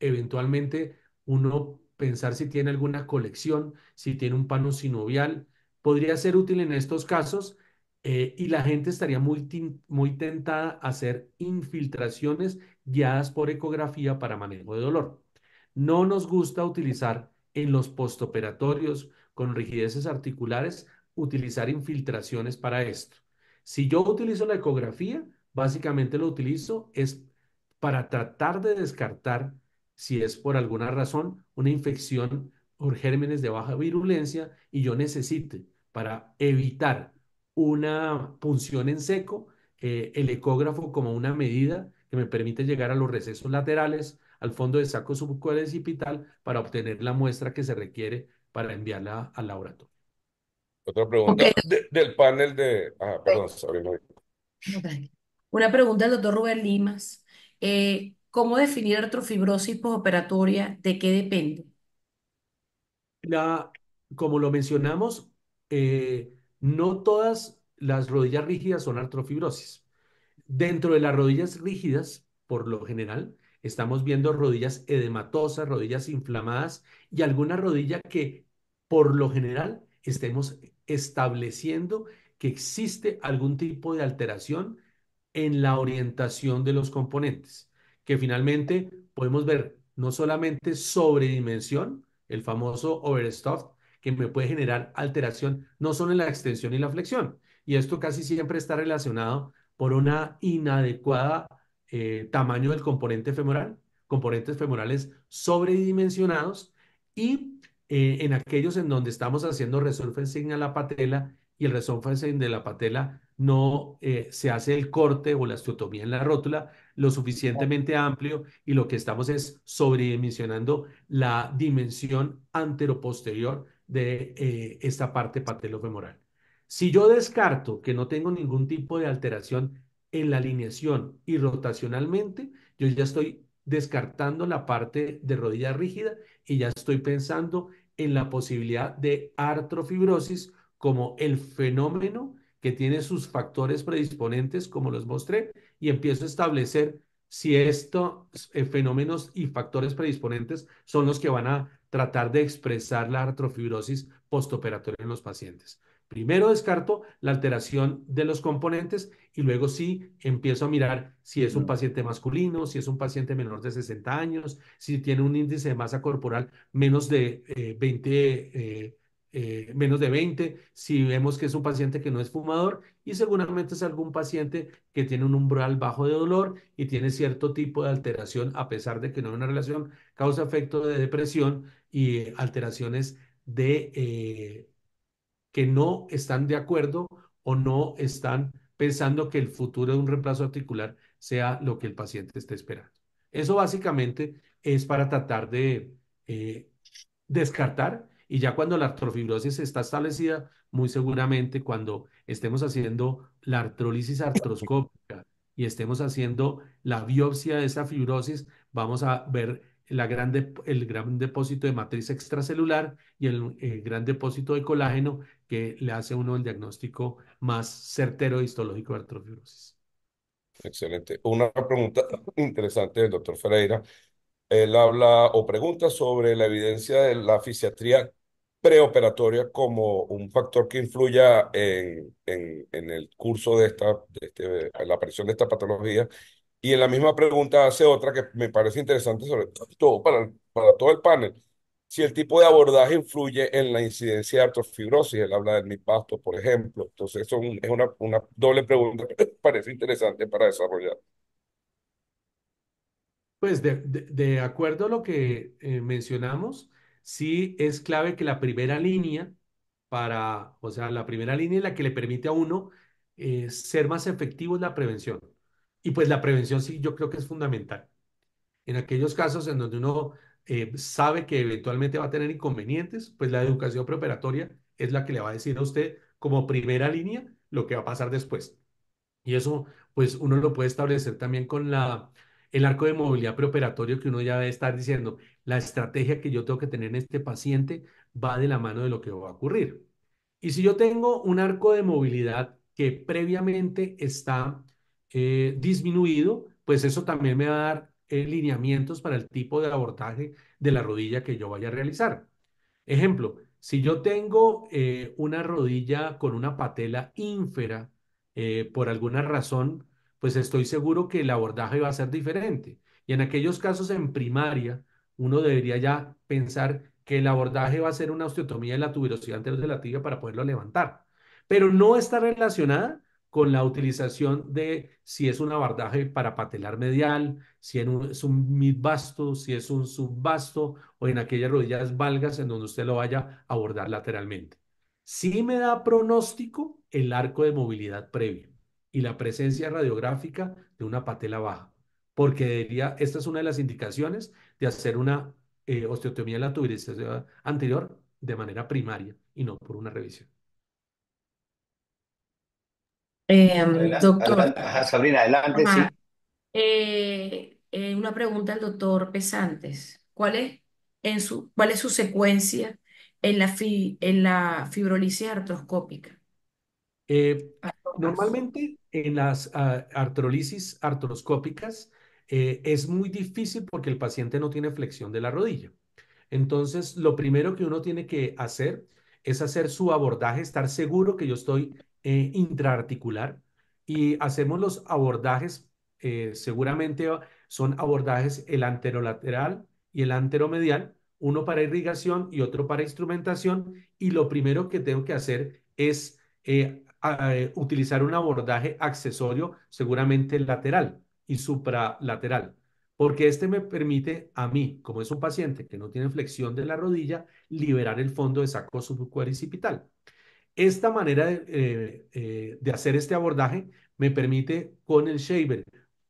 eventualmente uno pensar si tiene alguna colección, si tiene un pano sinovial, podría ser útil en estos casos y la gente estaría muy tentada a hacer infiltraciones guiadas por ecografía para manejo de dolor. No nos gusta utilizar en los postoperatorios con rigideces articulares, utilizar infiltraciones para esto. Si yo utilizo la ecografía, básicamente lo utilizo es para tratar de descartar si es por alguna razón una infección por gérmenes de baja virulencia y yo necesite para evitar una punción en seco, el ecógrafo como una medida que me permite llegar a los recesos laterales, al fondo del saco subcuadricipital para obtener la muestra que se requiere para enviarla al laboratorio. Otra Ok, pregunta del panel de... Ah, perdón, Sabrina. no, tranqui. Una pregunta del doctor Rubén Limas. ¿Cómo definir artrofibrosis postoperatoria? ¿De qué depende? La, como lo mencionamos, no todas las rodillas rígidas son artrofibrosis. Dentro de las rodillas rígidas, por lo general, estamos viendo rodillas edematosas, rodillas inflamadas y alguna rodilla que, por lo general, estemos estableciendo que existe algún tipo de alteración en la orientación de los componentes, que finalmente podemos ver no solamente sobredimensión, el famoso overstuffed, que me puede generar alteración no solo en la extensión y la flexión, y esto casi siempre está relacionado por una inadecuada tamaño del componente femoral, componentes femorales sobredimensionados y en aquellos en donde estamos haciendo resurfacing a la patela y el resurfacing de la patela no se hace el corte o la osteotomía en la rótula lo suficientemente amplio y lo que estamos es sobredimensionando la dimensión anteroposterior de esta parte patelofemoral. Si yo descarto que no tengo ningún tipo de alteración en la alineación y rotacionalmente, yo ya estoy descartando la parte de rodilla rígida y ya estoy pensando en la posibilidad de artrofibrosis como el fenómeno que tiene sus factores predisponentes, como los mostré, y empiezo a establecer si estos fenómenos y factores predisponentes son los que van a tratar de expresar la artrofibrosis postoperatoria en los pacientes. Primero descarto la alteración de los componentes y luego sí empiezo a mirar si es un Mm. paciente masculino, si es un paciente menor de 60 años, si tiene un índice de masa corporal menos de 20, si vemos que es un paciente que no es fumador y seguramente es algún paciente que tiene un umbral bajo de dolor y tiene cierto tipo de alteración a pesar de que no hay una relación causa-efecto de depresión y alteraciones que no están de acuerdo o no están pensando que el futuro de un reemplazo articular sea lo que el paciente esté esperando. Eso básicamente es para tratar de descartar y ya cuando la artrofibrosis está establecida, muy seguramente cuando estemos haciendo la artrólisis artroscópica y estemos haciendo la biopsia de esa fibrosis, vamos a ver el gran depósito de matriz extracelular y el gran depósito de colágeno que le hace a uno el diagnóstico más certero e histológico de artrofibrosis. Excelente. Una pregunta interesante del doctor Ferreira. Él habla o pregunta sobre la evidencia de la fisiatría preoperatoria como un factor que influya en el curso en la aparición de esta patología. Y en la misma pregunta hace otra que me parece interesante, sobre todo para todo el panel. Si el tipo de abordaje influye en la incidencia de artrofibrosis, él habla del MIPASTO, por ejemplo. Entonces, es una doble pregunta que me parece interesante para desarrollar. Pues de acuerdo a lo que mencionamos, sí es clave que la primera línea o sea, la primera línea es la que le permite a uno ser más efectivo en la prevención. Y pues la prevención sí yo creo que es fundamental. En aquellos casos en donde uno sabe que eventualmente va a tener inconvenientes, pues la educación preoperatoria es la que le va a decir a usted como primera línea lo que va a pasar después. Y eso, pues uno lo puede establecer también con el arco de movilidad preoperatorio que uno ya debe estar diciendo, la estrategia que yo tengo que tener en este paciente va de la mano de lo que va a ocurrir. Y si yo tengo un arco de movilidad que previamente está disminuido, pues eso también me va a dar lineamientos para el tipo de abordaje de la rodilla que yo vaya a realizar. Ejemplo, si yo tengo una rodilla con una patela ínfera por alguna razón, pues estoy seguro que el abordaje va a ser diferente. Y en aquellos casos en primaria, uno debería ya pensar que el abordaje va a ser una osteotomía de la tuberosidad anterior de la tibia para poderlo levantar. Pero no está relacionada con la utilización de si es un abordaje para patelar medial, si es un midvasto, si es un subvasto o en aquellas rodillas valgas en donde usted lo vaya a abordar lateralmente. Sí me da pronóstico el arco de movilidad previo y la presencia radiográfica de una patela baja, porque esta es una de las indicaciones de hacer una osteotomía de la tuberosidad anterior de manera primaria y no por una revisión. Doctor, Ajá, Sabrina, adelante, ajá, sí. una pregunta al doctor Pesantes. ¿Cuál es su secuencia en la fibrólisis artroscópica? Eh, Paso a paso. Normalmente en las artrolisis artroscópicas es muy difícil porque el paciente no tiene flexión de la rodilla. Entonces, lo primero que uno tiene que hacer es hacer su abordaje, estar seguro que yo estoy intraarticular y hacemos los abordajes, seguramente son abordajes el anterolateral y el anteromedial, uno para irrigación y otro para instrumentación y lo primero que tengo que hacer es utilizar un abordaje accesorio, seguramente lateral y supralateral porque este me permite a mí, como es un paciente que no tiene flexión de la rodilla, liberar el fondo de saco subcuadricipital. Esta manera de hacer este abordaje me permite con el shaver,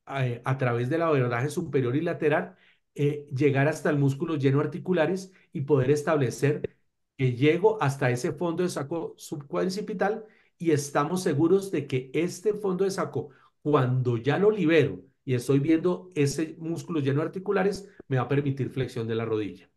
a través del abordaje superior y lateral, llegar hasta el músculo lleno articulares y poder establecer que llego hasta ese fondo de saco subcuadricipital y estamos seguros de que este fondo de saco, cuando ya lo libero y estoy viendo ese músculo lleno articulares, me va a permitir flexión de la rodilla.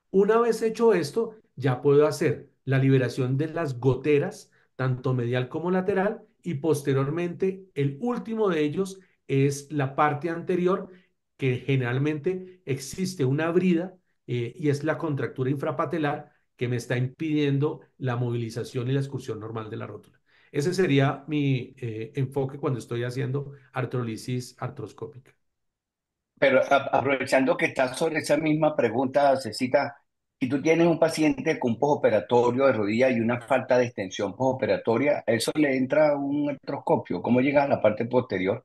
Una vez hecho esto, ya puedo hacer la liberación de las goteras, tanto medial como lateral, y posteriormente el último de ellos es la parte anterior, que generalmente existe una brida y es la contractura infrapatelar que me está impidiendo la movilización y la excursión normal de la rótula. Ese sería mi enfoque cuando estoy haciendo artrolisis artroscópica. Pero aprovechando que estás sobre esa misma pregunta, Cecita, si tú tienes un paciente con postoperatorio de rodilla y una falta de extensión postoperatoria, ¿a eso le entra un artroscopio? ¿Cómo llega a la parte posterior?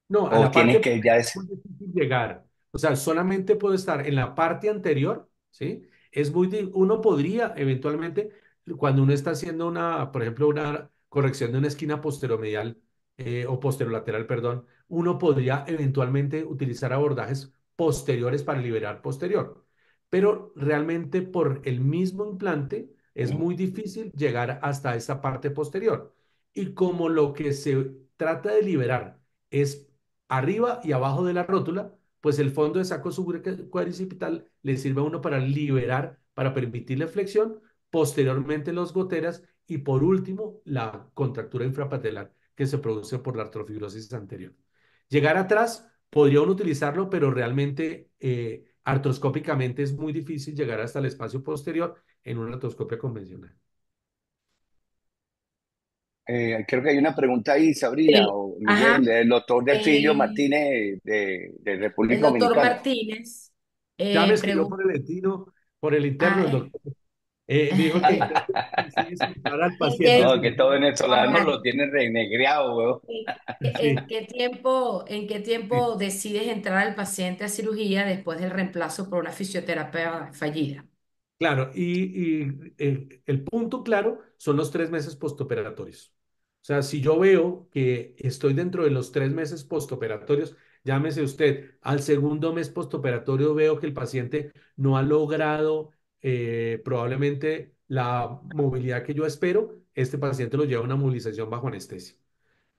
No, a ¿O la tienes parte que ya posterior es es... muy difícil llegar. O sea, solamente puedo estar en la parte anterior, ¿sí? Uno podría eventualmente, cuando uno está haciendo una, por ejemplo, una corrección de una esquina posteromedial o posterolateral, perdón, uno podría eventualmente utilizar abordajes posteriores para liberar posterior. Pero realmente por el mismo implante es muy difícil llegar hasta esa parte posterior. Y como lo que se trata de liberar es arriba y abajo de la rótula, pues el fondo de saco cuadricipital le sirve a uno para liberar, para permitir la flexión, posteriormente los goteras y por último la contractura infrapatelar que se produce por la artrofibrosis anterior. Llegar atrás, podría uno utilizarlo, pero realmente artroscópicamente es muy difícil llegar hasta el espacio posterior en una artroscopia convencional. creo que hay una pregunta ahí, Sabrina o Miguel, Ajá, del doctor Delfilio eh, Martínez de el República doctor Dominicana. Martínez Ya me escribió pregunta, por el interno el doctor. Me dijo que intento sí, centrar al ¿en paciente a qué, No, que todo cirugía. venezolano ajá, lo tiene renegreado, weón. Sí, en qué sí. tiempo decides entrar al paciente a cirugía después del reemplazo por una fisioterapia fallida? Claro, el punto claro son los 3 meses postoperatorios. O sea, si yo veo que estoy dentro de los 3 meses postoperatorios, llámese usted, al segundo mes postoperatorio veo que el paciente no ha logrado probablemente la movilidad que yo espero, este paciente lo lleva a una movilización bajo anestesia.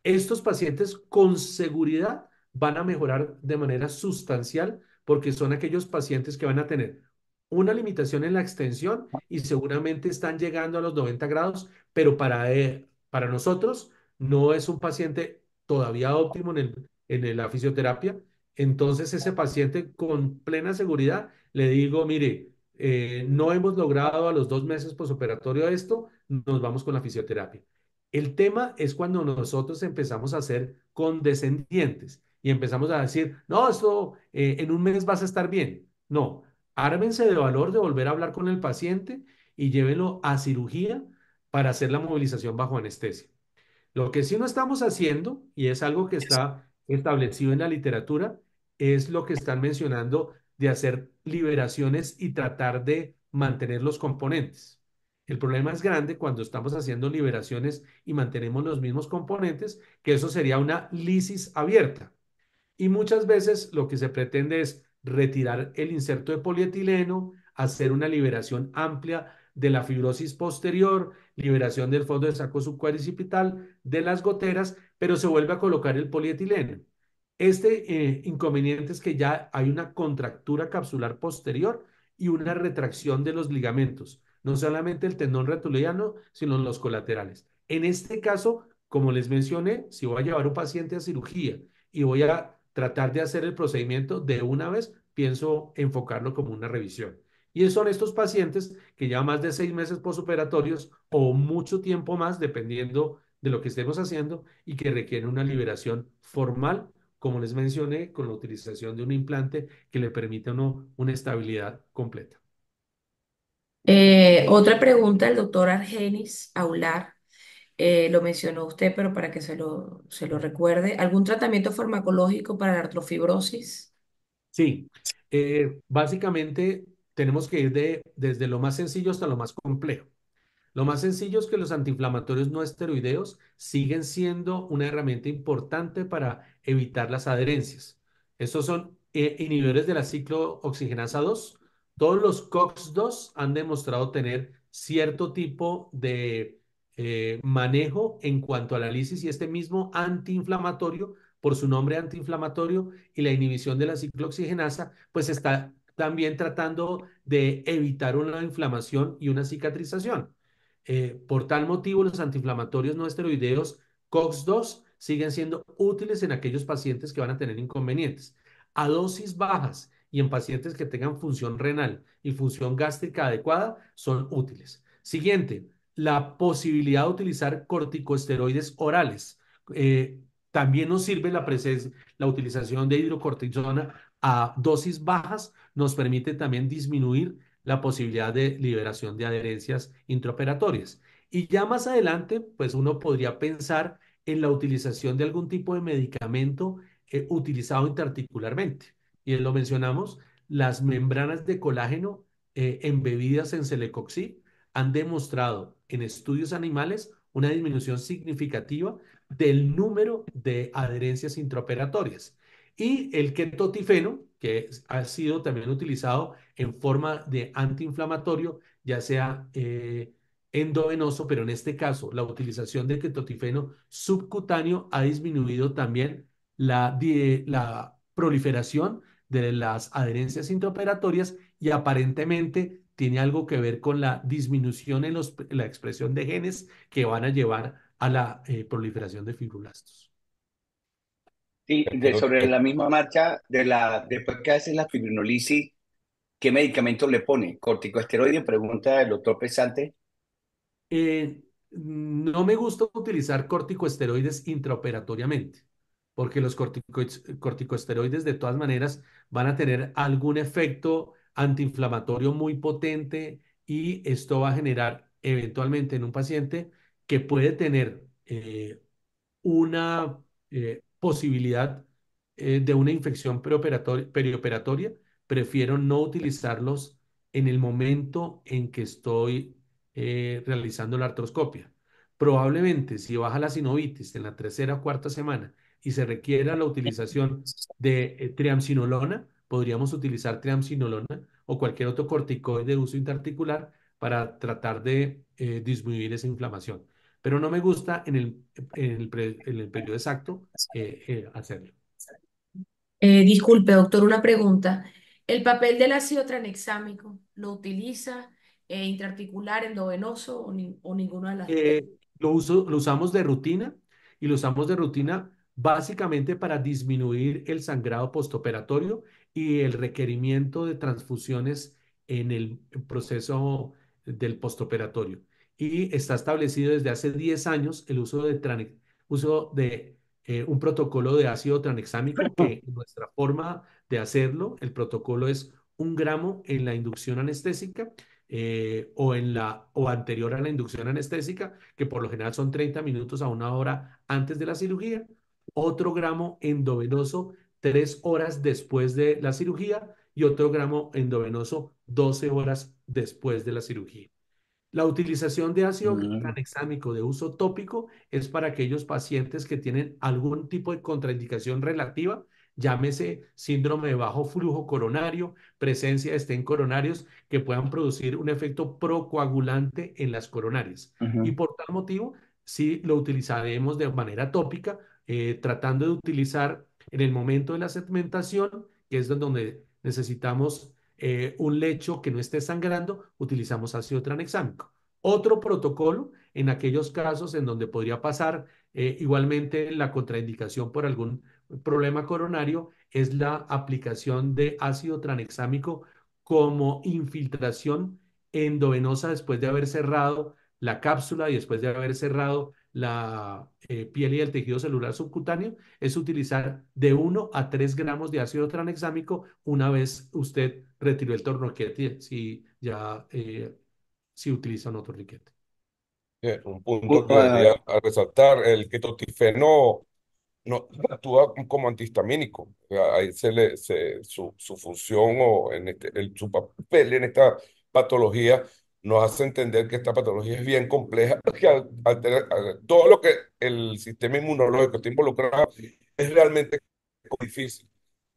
Estos pacientes con seguridad van a mejorar de manera sustancial porque son aquellos pacientes que van a tener una limitación en la extensión y seguramente están llegando a los 90 grados, pero para nosotros no es un paciente todavía óptimo la fisioterapia. Entonces ese paciente con plena seguridad le digo, mire, no hemos logrado a los 2 meses posoperatorio esto, nos vamos con la fisioterapia. El tema es cuando nosotros empezamos a ser condescendientes y empezamos a decir, no, esto en un mes vas a estar bien. No, ármense de valor de volver a hablar con el paciente y llévenlo a cirugía para hacer la movilización bajo anestesia. Lo que sí no estamos haciendo, y es algo que está establecido en la literatura, es lo que están mencionando de hacer liberaciones y tratar de mantener los componentes. El problema es grande cuando estamos haciendo liberaciones y mantenemos los mismos componentes, que eso sería una lisis abierta. Y muchas veces lo que se pretende es retirar el inserto de polietileno, hacer una liberación amplia de la fibrosis posterior, liberación del fondo de saco subcuadricipital, de las goteras, pero se vuelve a colocar el polietileno. Inconveniente es que ya hay una contractura capsular posterior y una retracción de los ligamentos, no solamente el tendón rotuliano, sino los colaterales. En este caso, como les mencioné, si voy a llevar un paciente a cirugía y voy a tratar de hacer el procedimiento de una vez, pienso enfocarlo como una revisión. Y son estos pacientes que llevan más de 6 meses posoperatorios o mucho tiempo más, dependiendo de lo que estemos haciendo, y que requieren una liberación formal, como les mencioné, con la utilización de un implante que le permita una estabilidad completa. Otra pregunta, el doctor Argenis Aular, lo mencionó usted, pero para que se lo recuerde, ¿algún tratamiento farmacológico para la artrofibrosis? Sí, básicamente tenemos que ir desde lo más sencillo hasta lo más complejo. Lo más sencillo es que los antiinflamatorios no esteroideos siguen siendo una herramienta importante para evitar las adherencias. Estos son inhibidores de la ciclooxigenasa 2. Todos los COX-2 han demostrado tener cierto tipo de manejo en cuanto a la lisis y este mismo antiinflamatorio, por su nombre antiinflamatorio y la inhibición de la ciclooxigenasa, pues está también tratando de evitar una inflamación y una cicatrización. Por tal motivo, los antiinflamatorios no esteroideos COX-2 siguen siendo útiles en aquellos pacientes que van a tener inconvenientes. A dosis bajas y en pacientes que tengan función renal y función gástrica adecuada son útiles. Siguiente, la posibilidad de utilizar corticosteroides orales. Eh, También nos sirve la utilización de hidrocortisona a dosis bajas, nos permite también disminuir la posibilidad de liberación de adherencias intraoperatorias. Y ya más adelante, pues uno podría pensar en la utilización de algún tipo de medicamento utilizado intraarticularmente. Y lo mencionamos, las membranas de colágeno embebidas en celecoxib han demostrado en estudios animales una disminución significativa del número de adherencias intraoperatorias. Y el ketotifeno, que ha sido también utilizado en forma de antiinflamatorio, ya sea endovenoso, pero en este caso la utilización de ketotifeno subcutáneo ha disminuido también la proliferación de las adherencias intraoperatorias y aparentemente tiene algo que ver con la disminución en la expresión de genes que van a llevar a la proliferación de fibroblastos. Sí, Quiero, sobre la misma marcha, después que haces la fibrinolisis, ¿qué medicamento le pone? ¿Corticosteroide? Pregunta el doctor Pesante. No me gusta utilizar corticosteroides intraoperatoriamente, porque los corticosteroides de todas maneras van a tener algún efecto antiinflamatorio muy potente y esto va a generar eventualmente en un paciente que puede tener una posibilidad de una infección perioperatoria, prefiero no utilizarlos en el momento en que estoy realizando la artroscopia. Probablemente si baja la sinovitis en la tercera o cuarta semana y se requiera la utilización de triamcinolona, podríamos utilizar triamcinolona o cualquier otro corticoide de uso intraarticular para tratar de disminuir esa inflamación, pero no me gusta en el periodo exacto hacerlo. Disculpe, doctor, una pregunta. ¿El papel del ácido tranexámico lo utiliza intraarticular, endovenoso o ninguna de las dos? Lo usamos de rutina y lo usamos de rutina básicamente para disminuir el sangrado postoperatorio y el requerimiento de transfusiones en el proceso del postoperatorio. Y está establecido desde hace 10 años el uso de un protocolo de ácido tranexámico que en nuestra forma de hacerlo, el protocolo es 1 gramo en la inducción anestésica o anterior a la inducción anestésica, que por lo general son 30 minutos a 1 hora antes de la cirugía, otro gramo endovenoso 3 horas después de la cirugía y otro gramo endovenoso 12 horas después de la cirugía. La utilización de ácido Mm, tranexámico de uso tópico es para aquellos pacientes que tienen algún tipo de contraindicación relativa, llámese síndrome de bajo flujo coronario, presencia de estén coronarios que puedan producir un efecto procoagulante en las coronarias. Y ujú. por tal motivo, sí lo utilizaremos de manera tópica, tratando de utilizar en el momento de la segmentación, que es donde necesitamos un lecho que no esté sangrando, utilizamos ácido tranexámico. Otro protocolo en aquellos casos en donde podría pasar igualmente la contraindicación por algún problema coronario es la aplicación de ácido tranexámico como infiltración endovenosa después de haber cerrado la cápsula y después de haber cerrado la piel y el tejido celular subcutáneo, es utilizar de 1 a 3 gramos de ácido tranexámico una vez usted retiró el torniquete, si ya si utiliza un torniquete. un punto U- que ah, debería resaltar, el ketotifeno no actúa como antihistamínico. O sea, ahí su función o su papel en esta patología nos hace entender que esta patología es bien compleja, que todo lo que el sistema inmunológico está involucrado es realmente difícil.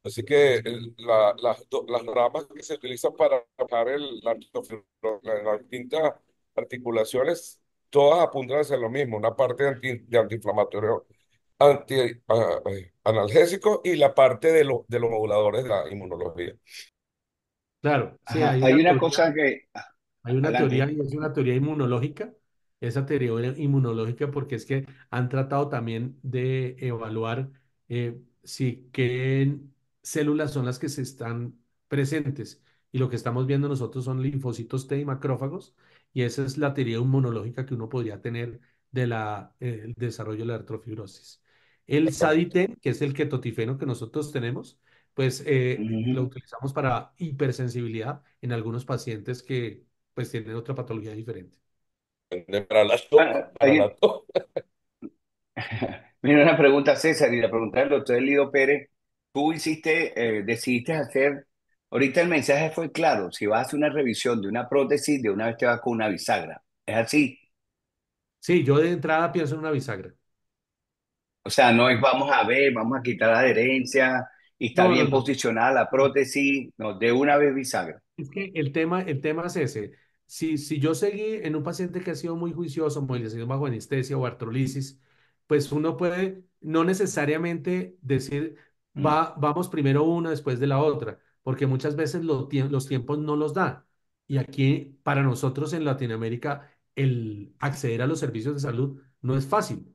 Así que las ramas que se utilizan para trabajar las distintas articulaciones, todas apuntan hacia lo mismo, una parte de antiinflamatorio anti, analgésicos y la parte de los moduladores de la inmunología. Claro, sí, Ajá, hay una cosa que, hay una teoría adelante. y es una teoría inmunológica. Esa teoría inmunológica porque es que han tratado también de evaluar si qué células son las que se están presentes. Y lo que estamos viendo nosotros son linfocitos T y macrófagos. Y esa es la teoría inmunológica que uno podría tener de el desarrollo de la artrofibrosis. El Saditen, que es el ketotifeno que nosotros tenemos, pues lo Ujú. utilizamos para hipersensibilidad en algunos pacientes que pues tienen otra patología diferente. Para la tos, Ah, para la tos. mira una pregunta, César, y la pregunta del doctor Elido Pérez. Tú decidiste hacer, ahorita el mensaje fue claro, si vas a hacer una revisión de una prótesis, de una vez te vas con una bisagra. ¿Es así? Sí, yo de entrada pienso en una bisagra. O sea, no es vamos a ver, vamos a quitar la adherencia y está No, no, bien no. posicionada la No. prótesis, no, de una vez bisagra. Es que el tema es ese. Si yo seguí en un paciente que ha sido muy juicioso, movilización bajo anestesia o artrolisis, pues uno puede no necesariamente decir, Mm. vamos primero una después de la otra, porque muchas veces los tiempos no los da. Y aquí, para nosotros en Latinoamérica, el acceder a los servicios de salud no es fácil.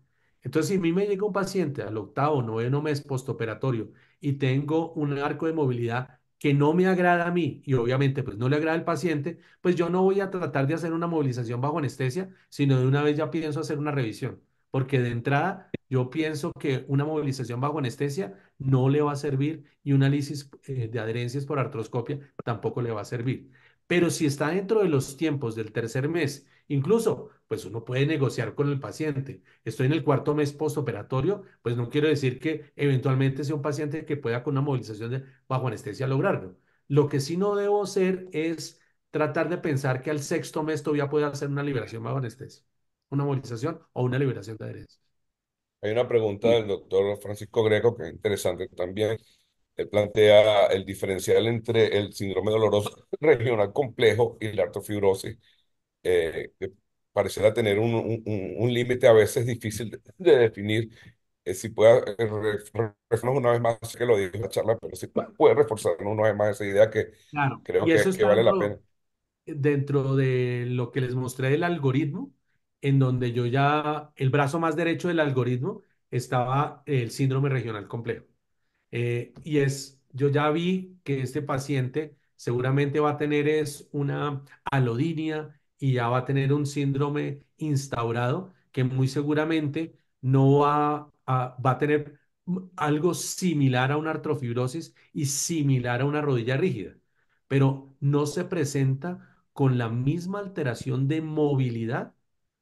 Entonces, si a mí me llega un paciente al octavo, noveno mes postoperatorio y tengo un arco de movilidad que no me agrada a mí y obviamente pues no le agrada al paciente, pues yo no voy a tratar de hacer una movilización bajo anestesia, sino de una vez ya pienso hacer una revisión, porque de entrada yo pienso que una movilización bajo anestesia no le va a servir y un análisis de adherencias por artroscopia tampoco le va a servir. Pero si está dentro de los tiempos del tercer mes, incluso, pues uno puede negociar con el paciente. Estoy en el cuarto mes postoperatorio, pues no quiero decir que eventualmente sea un paciente que pueda con una movilización bajo anestesia lograrlo. Lo que sí no debo hacer es tratar de pensar que al sexto mes todavía puede hacer una liberación bajo anestesia, una movilización o una liberación de adherencia. Hay una pregunta del doctor Francisco Greco que es interesante también. Él plantea el diferencial entre el síndrome doloroso regional complejo y la artrofibrosis, que pareciera tener un límite a veces difícil de definir. Si puede reforzarnos una vez más, sé que lo dijo en la charla, pero si puede reforzarnos una vez más esa idea que Claro. creo Y eso que está vale la pena. dentro de lo que les mostré del algoritmo, en donde yo ya, el brazo más derecho del algoritmo estaba el síndrome regional complejo. Yo ya vi que este paciente seguramente va a tener es una alodinia y ya va a tener un síndrome instaurado que muy seguramente no va a tener algo similar a una artrofibrosis y similar a una rodilla rígida, pero no se presenta con la misma alteración de movilidad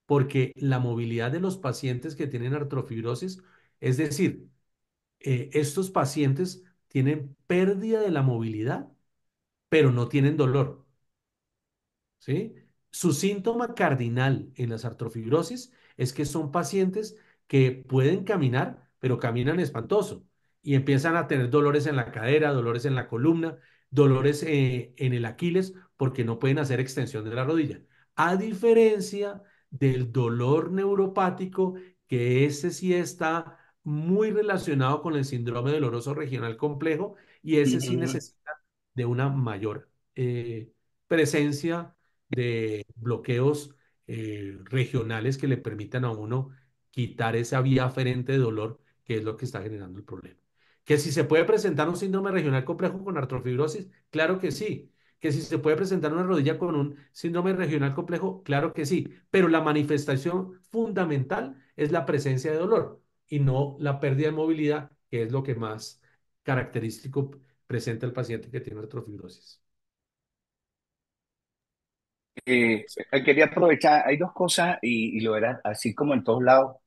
porque la movilidad de los pacientes que tienen artrofibrosis, es decir, estos pacientes tienen pérdida de la movilidad, pero no tienen dolor, ¿sí? Su síntoma cardinal en las artrofibrosis es que son pacientes que pueden caminar, pero caminan espantoso y empiezan a tener dolores en la cadera, dolores en la columna, dolores en el Aquiles, porque no pueden hacer extensión de la rodilla. A diferencia del dolor neuropático, que ese sí está muy relacionado con el síndrome doloroso regional complejo y ese sí Ujú. necesita de una mayor presencia de bloqueos regionales que le permitan a uno quitar esa vía aferente de dolor, que es lo que está generando el problema. Que si se puede presentar un síndrome regional complejo con artrofibrosis, claro que sí. Que si se puede presentar una rodilla con un síndrome regional complejo, claro que sí. Pero la manifestación fundamental es la presencia de dolor y no la pérdida de movilidad, que es lo que más característico presenta el paciente que tiene artrofibrosis. Sí. Quería aprovechar, hay dos cosas y lo era así como en todos lados.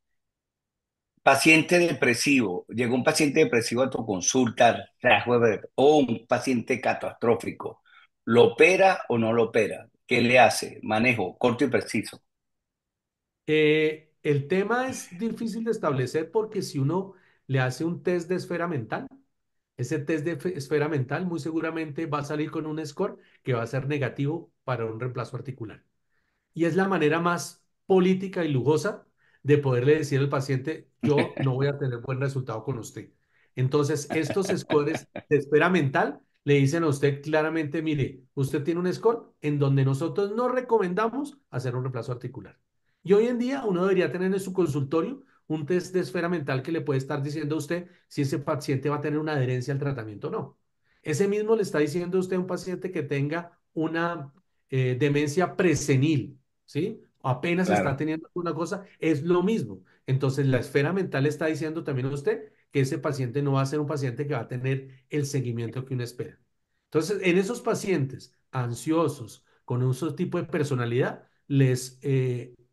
Paciente depresivo, llegó un paciente depresivo a tu consulta, o un paciente catastrófico, ¿lo opera o no lo opera? ¿Qué le hace? Manejo corto y preciso. El tema es difícil de establecer porque si uno le hace un test de esfera mental, ese test de esfera mental muy seguramente va a salir con un score que va a ser negativo para un reemplazo articular. Y es la manera más política y lujosa de poderle decir al paciente, yo no voy a tener buen resultado con usted. Entonces, estos scores de esfera mental le dicen a usted claramente, mire, usted tiene un score en donde nosotros no recomendamos hacer un reemplazo articular. Y hoy en día uno debería tener en su consultorio un test de esfera mental que le puede estar diciendo a usted si ese paciente va a tener una adherencia al tratamiento o no. Ese mismo le está diciendo a usted a un paciente que tenga una demencia presenil, ¿sí? Apenas está Claro. teniendo una cosa, es lo mismo. Entonces, la esfera mental le está diciendo también a usted que ese paciente no va a ser un paciente que va a tener el seguimiento que uno espera. Entonces, en esos pacientes ansiosos, con un tipo de personalidad, les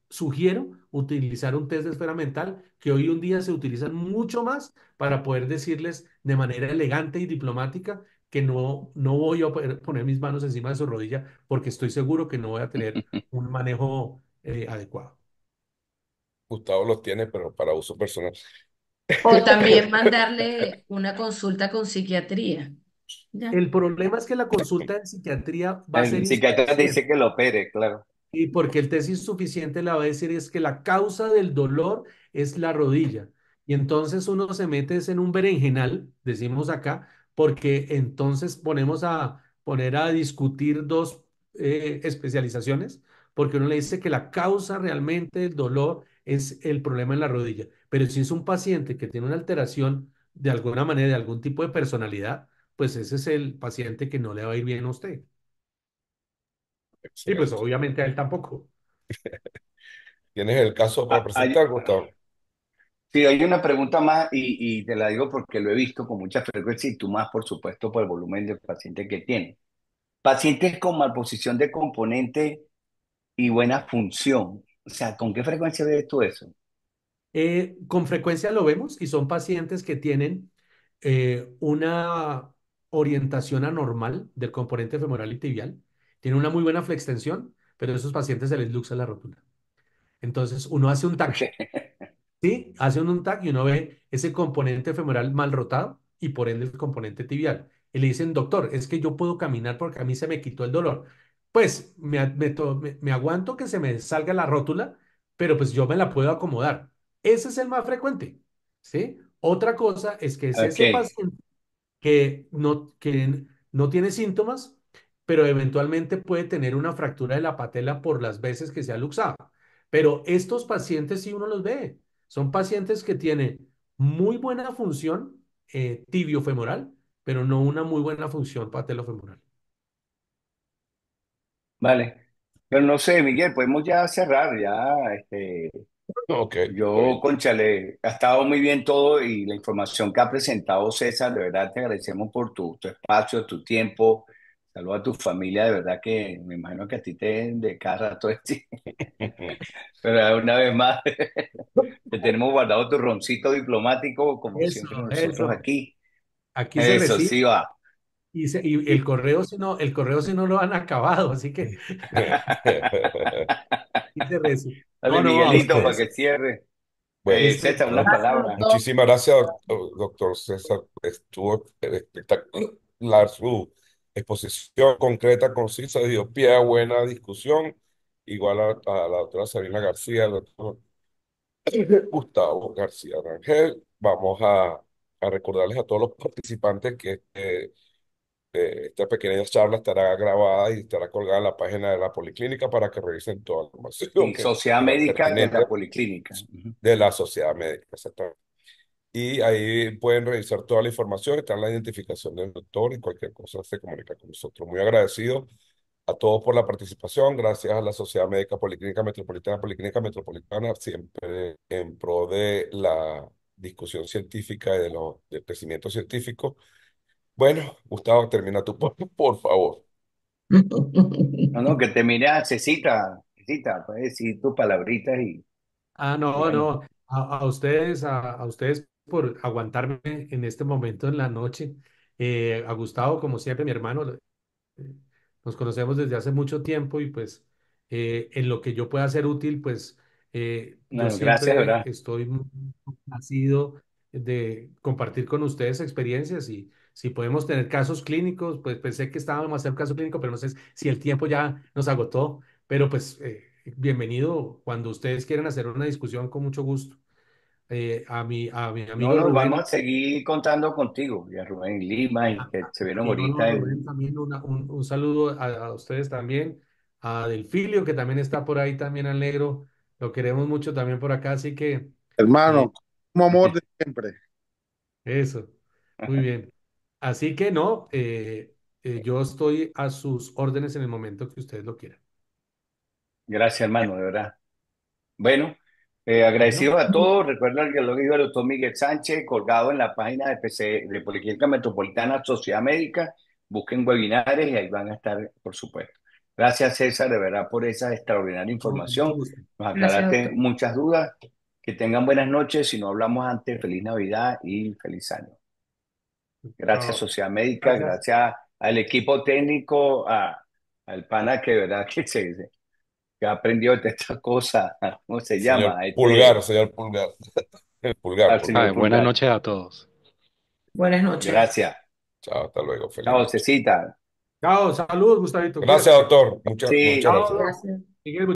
sugiero utilizar un test de esfera mental que hoy en día se utilizan mucho más para poder decirles de manera elegante y diplomática que no voy a poner mis manos encima de su rodilla porque estoy seguro que no voy a tener un manejo adecuado. Gustavo los tiene, pero para uso personal. O también mandarle una consulta con psiquiatría. ¿Ya? El problema es que la consulta en psiquiatría va a ser El psiquiatra insuficiente. dice que lo opere, claro. Y porque el test insuficiente le va a decir es que la causa del dolor es la rodilla. Y entonces uno se mete es en un berenjenal, decimos acá, porque entonces ponemos a poner a discutir dos especializaciones, porque uno le dice que la causa realmente del dolor es el problema en la rodilla. Pero si es un paciente que tiene una alteración de alguna manera, de algún tipo de personalidad, pues ese es el paciente que no le va a ir bien a usted. Y pues Excelente. obviamente a él tampoco. ¿Tienes el caso para Ah, hay, presentar, Gustavo? sí, hay una pregunta más y te la digo porque lo he visto con mucha frecuencia y tú más, por supuesto, por el volumen de pacientes que tiene. Pacientes con malposición de componente y buena función. O sea, ¿con qué frecuencia ves tú eso? Con frecuencia lo vemos y son pacientes que tienen una orientación anormal del componente femoral y tibial, tienen una muy buena flextensión, pero a esos pacientes se les luxa la rótula. Entonces uno hace un TAC, Ok. ¿sí? Hace un TAC y uno ve ese componente femoral mal rotado y por ende el componente tibial. Y le dicen, doctor, es que yo puedo caminar porque a mí se me quitó el dolor. Pues me aguanto que se me salga la rótula, pero pues yo me la puedo acomodar. Ese es el más frecuente, ¿sí? Otra cosa es que es Ok. ese paciente que no tiene síntomas, pero eventualmente puede tener una fractura de la patela por las veces que se ha luxado. Pero estos pacientes sí uno los ve. Son pacientes que tienen muy buena función tibiofemoral, pero no una muy buena función patelofemoral. Vale. Pero no sé, Miguel, podemos ya cerrar, ya, Ok, está yo, bien. cónchale, ha estado muy bien todo y la información que ha presentado César, de verdad te agradecemos por tu espacio, tu tiempo. Saludos a tu familia, de verdad que me imagino que a ti te de cada rato, pero una vez más, te tenemos guardado tu roncito diplomático, como Eso, siempre nosotros eso. aquí. Aquí se Eso recibe sí va. y el correo si no lo han acabado, así que aquí se recibe. Dale, No, no, a Miguelito, para ustedes. que cierre. Bueno, César, unas no, Gracias, palabras. doctor. muchísimas gracias, doctor César. Estuvo espectacular su exposición concreta, concisa, dio pie a buena discusión. Igual a la doctora Sabina García, al doctor Gustavo García Rangel. Vamos a recordarles a todos los participantes que esta pequeña charla estará grabada y estará colgada en la página de la Policlínica para que revisen toda la información Y que Sociedad consideren Médica de pertinente la Policlínica. Ujú. de la sociedad médica. Exactamente. Y ahí pueden revisar toda la información, está en la identificación del doctor y cualquier cosa se comunica con nosotros. Muy agradecido a todos por la participación, gracias a la Sociedad Médica Policlínica Metropolitana, siempre en pro de la discusión científica y del crecimiento científico. Bueno, Gustavo, termina tu por favor. No, no, que te mire a Cecita, puedes decir tus palabritas y No, bueno, no, a ustedes por aguantarme en este momento en la noche. A Gustavo, como siempre, mi hermano, eh, nos conocemos desde hace mucho tiempo y pues en lo que yo pueda ser útil, pues yo bueno, gracias, siempre ¿verdad? estoy muy complacido de compartir con ustedes experiencias y si podemos tener casos clínicos, pues pensé que estábamos a hacer un caso clínico, pero no sé si el tiempo ya nos agotó, pero pues bienvenido cuando ustedes quieran hacer una discusión con mucho gusto. a mi No, amigo no, vamos Rubén, a seguir contando contigo y a Rubén Lima y que se vieron y no, no, ahorita Rubén, en... también un saludo a ustedes también, a Delfilio, que también está por ahí, también al negro, lo queremos mucho también por acá, así que eh, Hermano, como amor de siempre. eso, muy bien. Así que no, yo estoy a sus órdenes en el momento que ustedes lo quieran. Gracias, hermano, de verdad. Bueno, Bueno, agradecidos a todos. Recuerda que lo dijo el doctor Miguel Sánchez, colgado en la página de PC, de Policlínica Metropolitana Sociedad Médica. Busquen webinares y ahí van a estar, por supuesto. Gracias, César, de verdad, por esa extraordinaria no, con mucho información. gusto. Nos Gracias, aclaraste doctor. muchas dudas. Que tengan buenas noches. Si no hablamos antes, feliz Navidad y feliz año. Gracias, Chao. Sociedad Médica. Gracias. Gracias al equipo técnico, al pana que, de verdad, que ha aprendido de esta cosa. ¿Cómo se Señor llama? Pulgar, señor Pulgar. El pulgar, Al pulgar. señor Buenas Pulgar. noches a todos. Buenas noches. Gracias. Chao, hasta luego, feliz Chao, noche. Cecita. Chao, saludos, Gustavito, Gracias, cuídate. doctor. Muchas Sí. gracias. Chao, Gracias. Miguel.